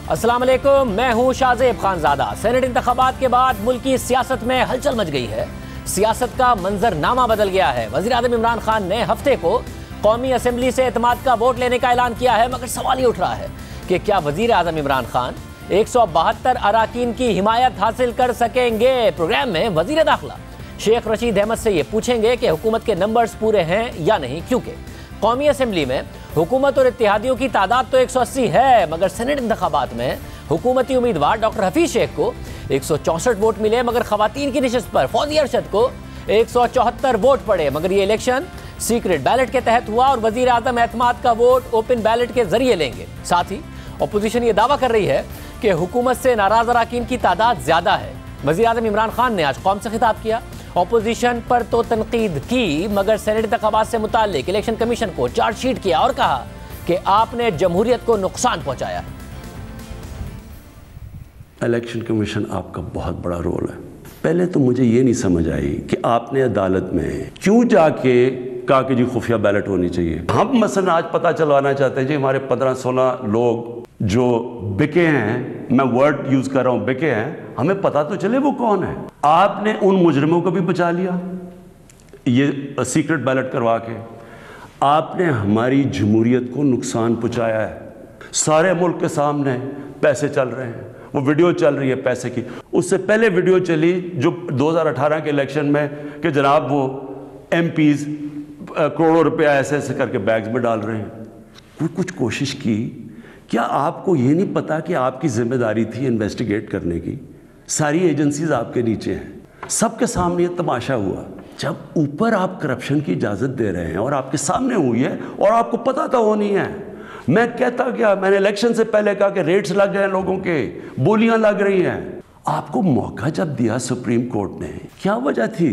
अस्सलाम वालेकुम, मैं हूं शाहजेब खानजादा। सेनेट इंतखाबात के बाद मुल्क की सियासत में हलचल मच गई है। सियासत का मंजरनामा बदल गया है। वज़ीर आज़म इमरान खान ने हफ्ते को कौमी असम्बली से एतमाद का वोट लेने का ऐलान किया है, मगर सवाल ये उठ रहा है कि क्या वज़ीर आज़म इमरान खान 172 अराकीन की हिमायत हासिल कर सकेंगे। प्रोग्राम में वज़ीर दाखिला शेख रशीद अहमद से ये पूछेंगे कि हुकूमत के नंबर्स पूरे हैं या नहीं, क्योंकि कौमी असम्बली में हुकूमत और इत्तेहादियों की तादाद तो 180 है, मगर सेनेट इंतखाबात में हुकूमती उम्मीदवार डॉक्टर हफीज शेख को 164 वोट मिले, मगर खवातीन की नशिस्त पर फौजी अरशद को 174 वोट पड़े। मगर ये इलेक्शन सीक्रेट बैलेट के तहत हुआ और वज़ीर आज़म एतमाद का वोट ओपन बैलेट के जरिए लेंगे। साथ ही अपोजिशन ये दावा कर रही है कि हुकूमत से नाराज अराकीन की तादाद ज्यादा है। वज़ीर आज़म इमरान खान ने आज कौम से खिताब किया, अपोजिशन पर तो तनकीद की, मगर सेनेट इंतखाबात से मुताल्लिक इलेक्शन कमीशन को चार्जशीट किया और कहा कि आपने जमहूरियत को नुकसान पहुंचाया। इलेक्शन कमीशन आपका बहुत बड़ा रोल है। पहले तो मुझे ये नहीं समझ आई कि आपने अदालत में क्यों जाके कहा कि जी खुफिया बैलेट होनी चाहिए। हम मसलन आज पता चलवाना चाहते हैं जी हमारे 15-16 लोग जो बिके हैं, मैं वर्ड यूज कर रहा हूं बिके हैं, हमें पता तो चले वो कौन है। आपने उन मुजरिमों को भी बचा लिया ये सीक्रेट बैलेट करवा के। आपने हमारी जमहूरियत को नुकसान पहुंचाया है। सारे मुल्क के सामने पैसे चल रहे हैं, वो वीडियो चल रही है पैसे की। उससे पहले वीडियो चली जो 2018 के इलेक्शन में कि जनाब वो MPs करोड़ों रुपया ऐसे ऐसे करके बैग्स में डाल रहे हैं। कोई कुछ कोशिश की? क्या आपको ये नहीं पता कि आपकी जिम्मेदारी थी इन्वेस्टिगेट करने की? सारी एजेंसीज आपके नीचे हैं, सबके सामने ये तमाशा हुआ। जब ऊपर आप करप्शन की इजाज़त दे रहे हैं और आपके सामने हुई है और आपको पता तो होनी है। मैं कहता क्या, मैंने इलेक्शन से पहले कहा कि रेट्स लग गए हैं लोगों के, बोलियां लग रही हैं। आपको मौका जब दिया सुप्रीम कोर्ट ने, क्या वजह थी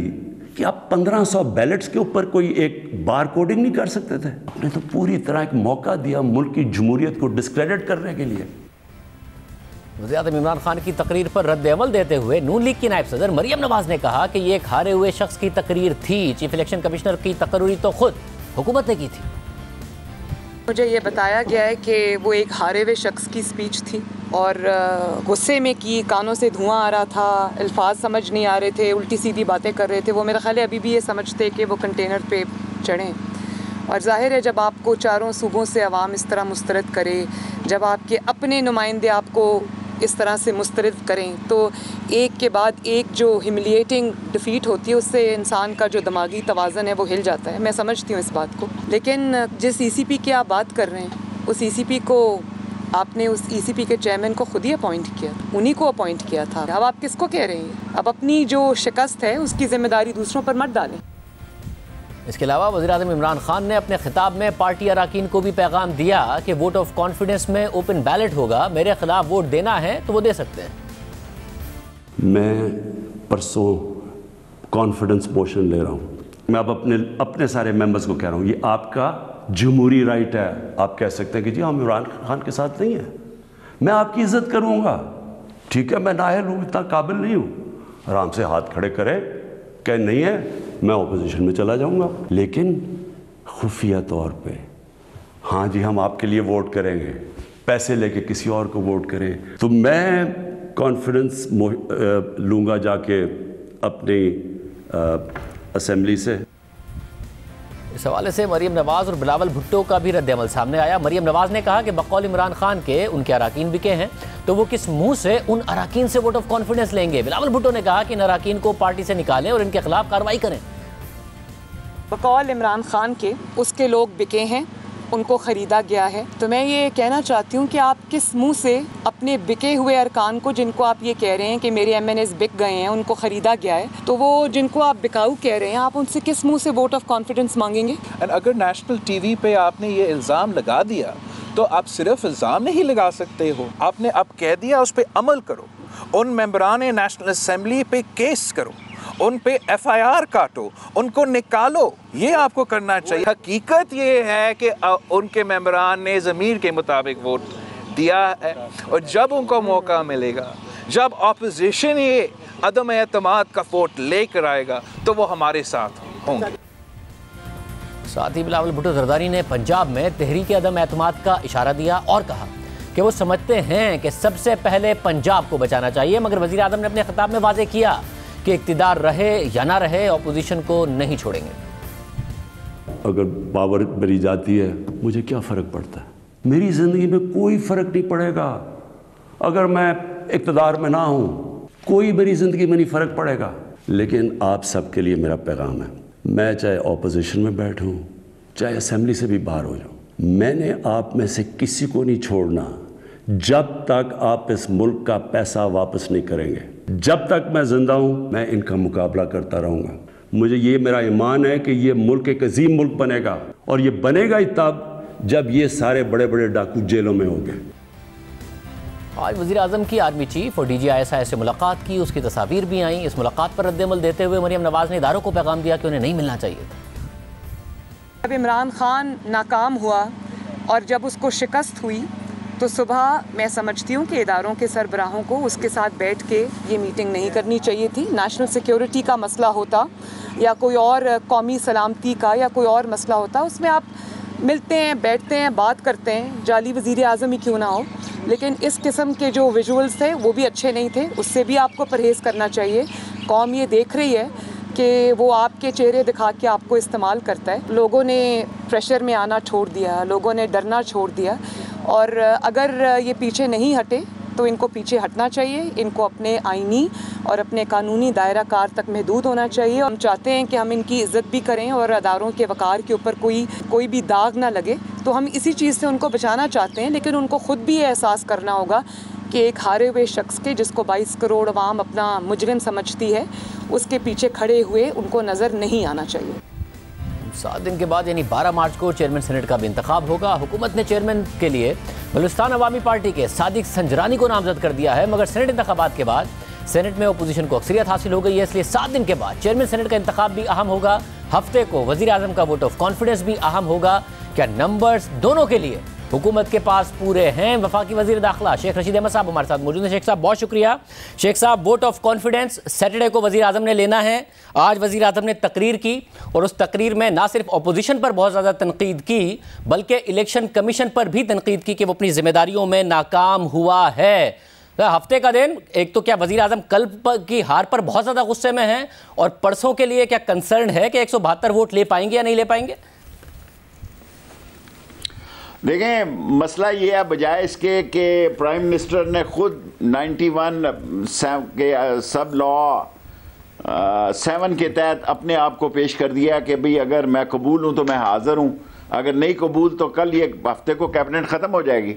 कि आप 1500 बैलेट्स के ऊपर कोई एक बार कोडिंग नहीं कर सकते थे? आपने तो पूरी तरह एक मौका दिया मुल्क की जमहूरियत को डिस्क्रेडिट करने के लिए। वज़ीर आज़म इमरान खान की तकरीर पर रद्द अमल देते हुए नून लीग की नायब सदर मरियम नवाज ने कहा कि ये एक हारे हुए शख्स की तकरीर थी। चीफ इलेक्शन कमिश्नर की तकरीर तो खुद हुकूमत ने की थी। मुझे ये बताया गया है कि वो एक हारे हुए शख्स की स्पीच थी और गुस्से में की, कानों से धुआं आ रहा था, अल्फाज समझ नहीं आ रहे थे, उल्टी सीधी बातें कर रहे थे। वो मेरा ख्याल है अभी भी ये समझते कि वो कंटेनर पे चढ़ें। और जाहिर है जब आपको चारों सूबों से अवाम इस तरह मुस्तरद करे, जब आपके अपने नुमाइंदे आपको इस तरह से मुस्तरद करें, तो एक के बाद एक जो ह्यूमिलिएटिंग डिफ़ीट होती है उससे इंसान का जो दिमागी तवाज़न है वो हिल जाता है। मैं समझती हूँ इस बात को। लेकिन जिस ECP की आप बात कर रहे हैं, उस ECP को आपने उस ECP के चेयरमैन को खुद ही अपॉइंट किया, उन्हीं को अपॉइंट किया था। अब आप किसको कह रहे हैं? अब अपनी जो शिकस्त है उसकी जिम्मेदारी दूसरों पर मत डालें। इसके अलावा वज़ीर आज़म इमरान खान ने अपने खिताब में पार्टी अराकीन को भी पैगाम दिया कि वोट ऑफ कॉन्फिडेंस में ओपन बैलेट होगा, मेरे खिलाफ वोट देना है तो वो दे सकते हैं। मैं परसों कॉन्फिडेंस मोशन ले रहा हूँ। मैं अब अपने सारे मेंबर्स को कह रहा हूँ, ये आपका जमहूरी राइट है। आप कह सकते हैं कि जी हम इमरान खान के साथ नहीं हैं, मैं आपकी इज्जत करूँगा, ठीक है, मैं नाअहल हूँ, इतना काबिल नहीं हूँ। आराम से हाथ खड़े करें, कह नहीं है मैं ओपोजिशन में चला जाऊंगा। लेकिन खुफिया तौर पे हाँ जी हम आपके लिए वोट करेंगे, पैसे लेके किसी और को वोट करें, तो मैं कॉन्फिडेंस लूँगा जाके अपनी असेंबली से। इस हवाले से मरियम नवाज और बिलावल भुट्टो का भी रद्द-ए-अमल सामने आया। मरियम नवाज ने कहा कि बकौल इमरान खान के उनके अराकीन बिके हैं, तो वो किस मुंह से उन अराकीन से वोट ऑफ कॉन्फिडेंस लेंगे। बिलावल भुट्टो ने कहा कि इन अराकीन को पार्टी से निकालें और इनके खिलाफ कार्रवाई करें। बकौल इमरान खान के उसके लोग बिके हैं, उनको ख़रीदा गया है। तो मैं ये कहना चाहती हूँ कि आप किस मुंह से अपने बिके हुए अरकान को, जिनको आप ये कह रहे हैं कि मेरे MNAs बिक गए हैं, उनको ख़रीदा गया है, तो वो जिनको आप बिकाऊ कह रहे हैं, आप उनसे किस मुंह से वोट ऑफ कॉन्फिडेंस मांगेंगे? अगर नेशनल TV पे आपने ये इल्ज़ाम लगा दिया तो आप सिर्फ इल्ज़ाम नहीं लगा सकते हो, आपने अब कह दिया, उस पर अमल करो। उन मेंबरान नेशनल असम्बली पे केस करो, उन पे FIR काटो, उनको निकालो, ये आपको करना चाहिए। हकीकत ये है कि उनके मेंबरान ने ज़मीर के मुताबिक वोट दिया है और जब उनको मौका मिलेगा, जब ऑपोजिशन ये अदम एतमाद का वोट लेकर आएगा तो वो हमारे साथ होंगे। साथ ही बिलावल भुट्टो जरदारी ने पंजाब में तहरीक अदम एतमाद का इशारा दिया और कहा कि वो समझते हैं कि सबसे पहले पंजाब को बचाना चाहिए, मगर वज़ीर आज़म ने अपने खिताब में वाज़ेह किया कि इक़्तिदार रहे या ना रहे, अपोजिशन को नहीं छोड़ेंगे। अगर पावर मेरी जाती है मुझे क्या फ़र्क पड़ता है, मेरी ज़िंदगी में कोई फ़र्क नहीं पड़ेगा। अगर मैं इक़्तिदार में ना हूँ कोई मेरी ज़िंदगी में नहीं फ़र्क पड़ेगा। लेकिन आप सबके लिए मेरा पैगाम है, मैं चाहे ऑपोजिशन में बैठूँ चाहे असेंबली से भी बाहर हो जाऊँ, मैंने आप में से किसी को नहीं छोड़ना जब तक आप इस मुल्क का पैसा वापस नहीं करेंगे। जब तक मैं ज़िंदा हूँ मैं इनका मुकाबला करता रहूँगा। मुझे ये मेरा ईमान है कि ये मुल्क एक अजीम मुल्क बनेगा, और ये बनेगा ही तब जब ये सारे बड़े बड़े डाकू जेलों में होंगे। आज वज़ीर आज़म की आर्मी चीफ और DGI से मुलाकात की, उसकी तस्वीर भी आई। इस मुलाकात पर रद्द-ए-अमल देते हुए मरियम नवाज़ ने इदारों को पैगाम दिया कि उन्हें नहीं मिलना चाहिए था। जब इमरान खान नाकाम हुआ और जब उसको शिकस्त हुई तो सुबह मैं समझती हूँ कि इदारों के सरबराहों को उसके साथ बैठ के ये मीटिंग नहीं करनी चाहिए थी। नेशनल सिक्योरिटी का मसला होता या कोई और कौमी सलामती का या कोई और मसला होता, उसमें आप मिलते हैं, बैठते हैं, बात करते हैं, जाली वज़ीर आज़म ही क्यों ना हो। लेकिन इस किस्म के जो विजुअल्स थे वो भी अच्छे नहीं थे, उससे भी आपको परहेज़ करना चाहिए। कौम ये देख रही है कि वो आपके चेहरे दिखा के आपको इस्तेमाल करता है। लोगों ने प्रेशर में आना छोड़ दिया, लोगों ने डरना छोड़ दिया, और अगर ये पीछे नहीं हटे तो इनको पीछे हटना चाहिए। इनको अपने आईनी और अपने कानूनी दायरा कार तक महदूद होना चाहिए। हम चाहते हैं कि हम इनकी इज़्ज़त भी करें और अदारों के वक़ार के ऊपर कोई भी दाग ना लगे, तो हम इसी चीज़ से उनको बचाना चाहते हैं। लेकिन उनको ख़ुद भी ये एहसास करना होगा कि एक हारे हुए शख्स के, जिसको 22 करोड़ अवाम अपना मुजरिम समझती है, उसके पीछे खड़े हुए उनको नज़र नहीं आना चाहिए। 7 दिन के बाद यानी 12 मार्च को चेयरमैन सेनेट का भी इंतखाब होगा। हुकूमत ने चेयरमैन के लिए बलूचिस्तान अवामी पार्टी के सादिक संजरानी को नामजद कर दिया है, मगर सेनेट इंतखाबात के बाद सेनेट में अपोजिशन को अक्सरियत हासिल हो गई है, इसलिए 7 दिन के बाद चेयरमैन सेनेट का इंतखाब भी अहम होगा। हफ्ते को वज़ीर आज़म का वोट ऑफ कॉन्फिडेंस भी अहम होगा। क्या नंबर्स दोनों के लिए हुकूमत के पास पूरे हैं? वफाकी वज़ीर दाखिला शेख रशीद अहमद साहब हमारे साथ मौजूद हैं। शेख साहब बहुत शुक्रिया। शेख साहब, वोट ऑफ कॉन्फिडेंस सैटरडे को वज़ीर आज़म ने लेना है। आज वज़ीर आज़म ने तकरीर की और उस तकरीर में ना सिर्फ अपोजिशन पर बहुत ज़्यादा तनकीद की बल्कि इलेक्शन कमीशन पर भी तनकीद की कि वो अपनी जिम्मेदारियों में नाकाम हुआ है। तो हफ्ते का दिन, एक तो क्या वज़ीर आज़म कल की हार पर बहुत ज़्यादा गुस्से में हैं, और परसों के लिए क्या कंसर्न है कि 172 वोट ले पाएंगे या नहीं ले पाएंगे? देखें, मसला ये है बजाय इसके कि प्राइम मिनिस्टर ने खुद 91 के सब लॉ 7 के तहत अपने आप को पेश कर दिया कि भाई अगर मैं कबूल हूँ तो मैं हाज़िर हूँ, अगर नहीं कबूल तो कल ये हफ्ते को कैबिनेट ख़त्म हो जाएगी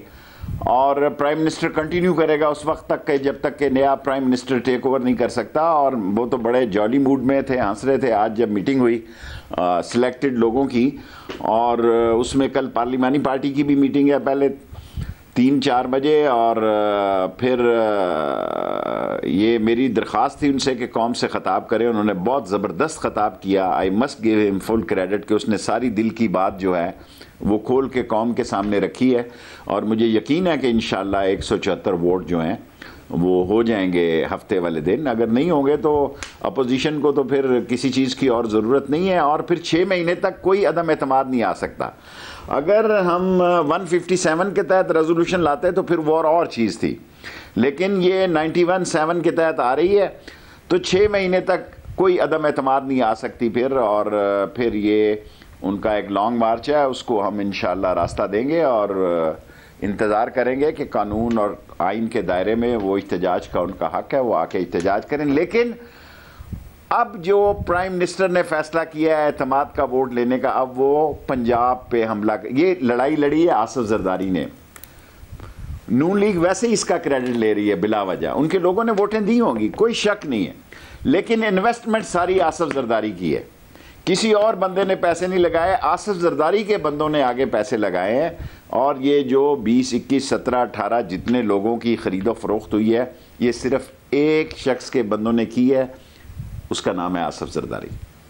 और प्राइम मिनिस्टर कंटिन्यू करेगा उस वक्त तक के जब तक कि नया प्राइम मिनिस्टर टेक ओवर नहीं कर सकता। और वो तो बड़े जॉली मूड में थे, हंस रहे थे आज जब मीटिंग हुई सिलेक्टेड लोगों की, और उसमें कल पार्लिमानी पार्टी की भी मीटिंग है पहले 3-4 बजे, और फिर ये मेरी दरख्वास्त थी उनसे कि कौम से ख़ताब करें। उन्होंने बहुत ज़बरदस्त ख़ताब किया। I must give him full credit कि उसने सारी दिल की बात जो है वो खोल के कौम के सामने रखी है, और मुझे यकीन है कि इंशाअल्लाह 174 वोट जो हैं वो हो जाएंगे हफ्ते वाले दिन। अगर नहीं होंगे तो अपोजिशन को तो फिर किसी चीज़ की और ज़रूरत नहीं है, और फिर 6 महीने तक कोई अदम एतमाद नहीं आ सकता। अगर हम 157 के तहत रेजोल्यूशन लाते तो फिर वो और चीज़ थी, लेकिन ये 91-7 के तहत आ रही है तो 6 महीने तक कोई अदम एतमाद नहीं आ सकती फिर, और फिर ये उनका एक लॉन्ग मार्च है, उसको हम इंशाअल्लाह रास्ता देंगे और इंतज़ार करेंगे कि कानून और आइन के दायरे में वो इhtजाज का उनका हक़ है, वो आके इhtजाज करें। लेकिन अब जो प्राइम मिनिस्टर ने फैसला किया है एतमाद का वोट लेने का, अब वो पंजाब पे हमला, ये लड़ाई लड़ी है आसिफ जरदारी ने। नून लीग वैसे ही इसका क्रेडिट ले रही है बिला वजह, उनके लोगों ने वोटें दी होंगी, कोई शक नहीं है, लेकिन इन्वेस्टमेंट सारी आसिफ जरदारी की है, किसी और बंदे ने पैसे नहीं लगाए, आसिफ जरदारी के बंदों ने आगे पैसे लगाए हैं। और ये जो 20, 21, 17, 18 जितने लोगों की खरीदो फरोख्त हुई है, ये सिर्फ एक शख्स के बंदों ने की है, उसका नाम है आसिफ जरदारी।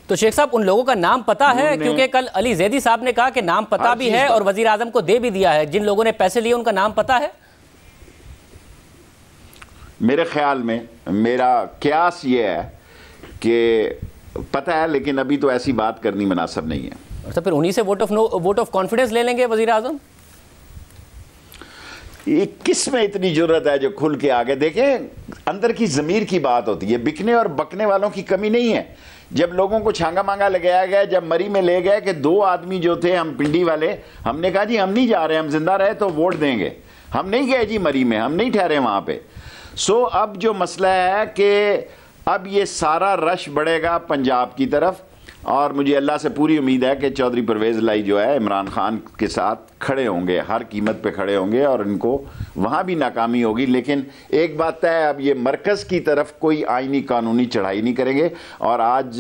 तो शेख साहब, उन लोगों का नाम पता है? क्योंकि कल अली जैदी साहब ने कहा कि नाम पता भी है और वजीर आजम को दे भी दिया है। जिन लोगों ने पैसे लिए उनका नाम पता है? मेरे ख्याल में, मेरा क्यास ये है कि पता है, लेकिन अभी तो ऐसी बात करनी मुनासिब नहीं है। तो फिर उन्हीं से वोट ऑफ कॉन्फिडेंस ले लेंगे वजीर आजम? ये किस में इतनी जरूरत है जो खुल के आगे देखें? अंदर की ज़मीर की बात होती है, बिकने और बकने वालों की कमी नहीं है। जब लोगों को छांगा मांगा लगाया गया, जब मरी में ले गए कि 2 आदमी जो थे हम पिंडी वाले, हमने कहा जी हम नहीं जा रहे, हम जिंदा रहे तो वोट देंगे, हम नहीं गए जी मरी में, हम नहीं ठहरे वहाँ पे। सो अब जो मसला है कि अब ये सारा रश बढ़ेगा पंजाब की तरफ, और मुझे अल्लाह से पूरी उम्मीद है कि चौधरी परवेज़ लाई जो है इमरान खान के साथ खड़े होंगे, हर कीमत पे खड़े होंगे, और इनको वहाँ भी नाकामी होगी। लेकिन एक बात है, अब ये मरकज़ की तरफ कोई आईनी कानूनी चढ़ाई नहीं करेंगे। और आज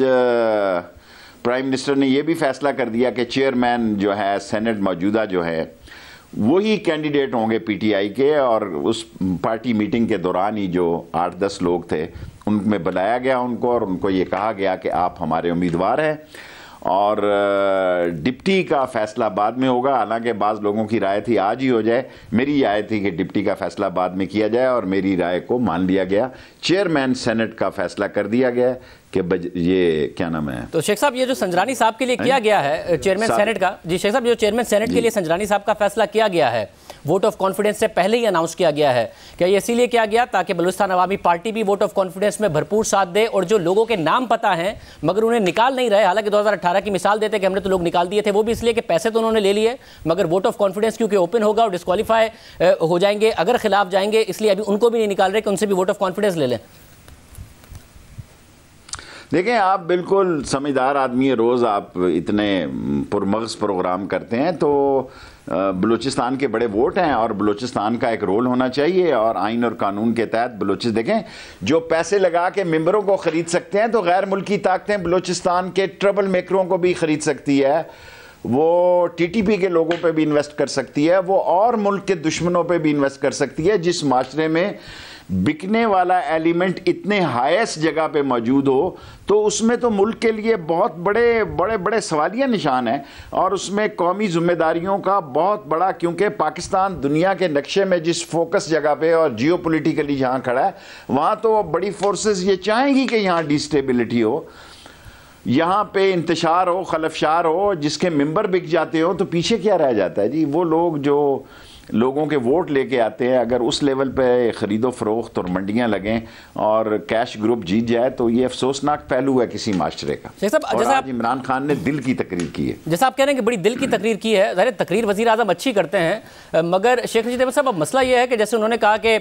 प्राइम मिनिस्टर ने यह भी फैसला कर दिया कि चेयरमैन जो है सेनेट मौजूदा जो है वही कैंडिडेट होंगे पीटीआई के, और उस पार्टी मीटिंग के दौरान ही जो 8-10 लोग थे उनमें बुलाया गया उनको, और उनको ये कहा गया कि आप हमारे उम्मीदवार हैं, और डिप्टी का फैसला बाद में होगा। हालांकि बाज़ लोगों की राय थी आज ही हो जाए, मेरी राय थी कि डिप्टी का फैसला बाद में किया जाए, और मेरी राय को मान लिया गया। चेयरमैन सेनेट का फैसला कर दिया गया कि ये क्या नाम है, तो शेख साहब ये जो संजरानी साहब के लिए किया गया है चेयरमैन सेनेट का, जी शेख साहब जो चेयरमैन सेनेट के लिए संजरानी साहब का फैसला किया गया है, वोट ऑफ कॉन्फिडेंस से पहले ही अनाउंस किया गया है, क्या ये इसीलिए किया गया ताकि बलूचिस्तान अवामी पार्टी भी वोट ऑफ कॉन्फिडेंस में भरपूर साथ दे, और जो लोगों के नाम पता हैं मगर उन्हें निकाल नहीं रहे, हालांकि 2018 की मिसाल देते कि हमने तो लोग निकाल दिए थे, वो भी इसलिए कि पैसे तो उन्होंने ले लिए, मगर वोट ऑफ कॉन्फिडेंस क्योंकि ओपन होगा और डिस्क्वालीफाई हो जाएंगे अगर खिलाफ जाएंगे, इसलिए अभी उनको भी नहीं निकाल रहे कि उनसे भी वोट ऑफ कॉन्फिडेंस ले लें। देखें, आप बिल्कुल समझदार आदमी है, रोज़ आप इतने पुरमग़ज़ प्रोग्राम करते हैं, तो बलूचिस्तान के बड़े वोट हैं और बलूचिस्तान का एक रोल होना चाहिए, और आइन और कानून के तहत बलूचिस्तान देखें जो पैसे लगा के मेंबरों को ख़रीद सकते हैं, तो गैर मुल्की ताकतें बलूचिस्तान के ट्रबल मेकरों को भी ख़रीद सकती है, वो टीटीपी के लोगों पे भी इन्वेस्ट कर सकती है, वो और मुल्क के दुश्मनों पे भी इन्वेस्ट कर सकती है। जिस माशरे में बिकने वाला एलिमेंट इतने हाईएस्ट जगह पे मौजूद हो, तो उसमें तो मुल्क के लिए बहुत बड़े बड़े बड़े सवालिया निशान है, और उसमें कौमी जिम्मेदारियों का बहुत बड़ा, क्योंकि पाकिस्तान दुनिया के नक्शे में जिस फोकस जगह पे और जियो पोलिटिकली जहाँ खड़ा है, वहाँ तो बड़ी फोर्सेस ये चाहेंगी कि यहाँ डिस्टेबिलिटी हो, यहाँ पे इंतशार हो, खलफशार हो, जिसके मेंबर बिक जाते हो, तो पीछे क्या रह जाता है जी? वो लोग जो लोगों के वोट लेके आते हैं, अगर उस लेवल पे ख़रीदो फरोख्त और मंडियां लगें और कैश ग्रुप जीत जाए, तो ये अफसोसनाक पहलू है किसी माशरे का। और आज इमरान खान ने दिल की तकरीर की है, जैसा आप कह रहे हैं कि बड़ी दिल की तकरीर की है, ज़ाहिर तकरीर वज़ीर आज़म अच्छी करते हैं, मगर शेख रशीद अहमद साहब अब मसला ये है कि जैसे उन्होंने कहा कि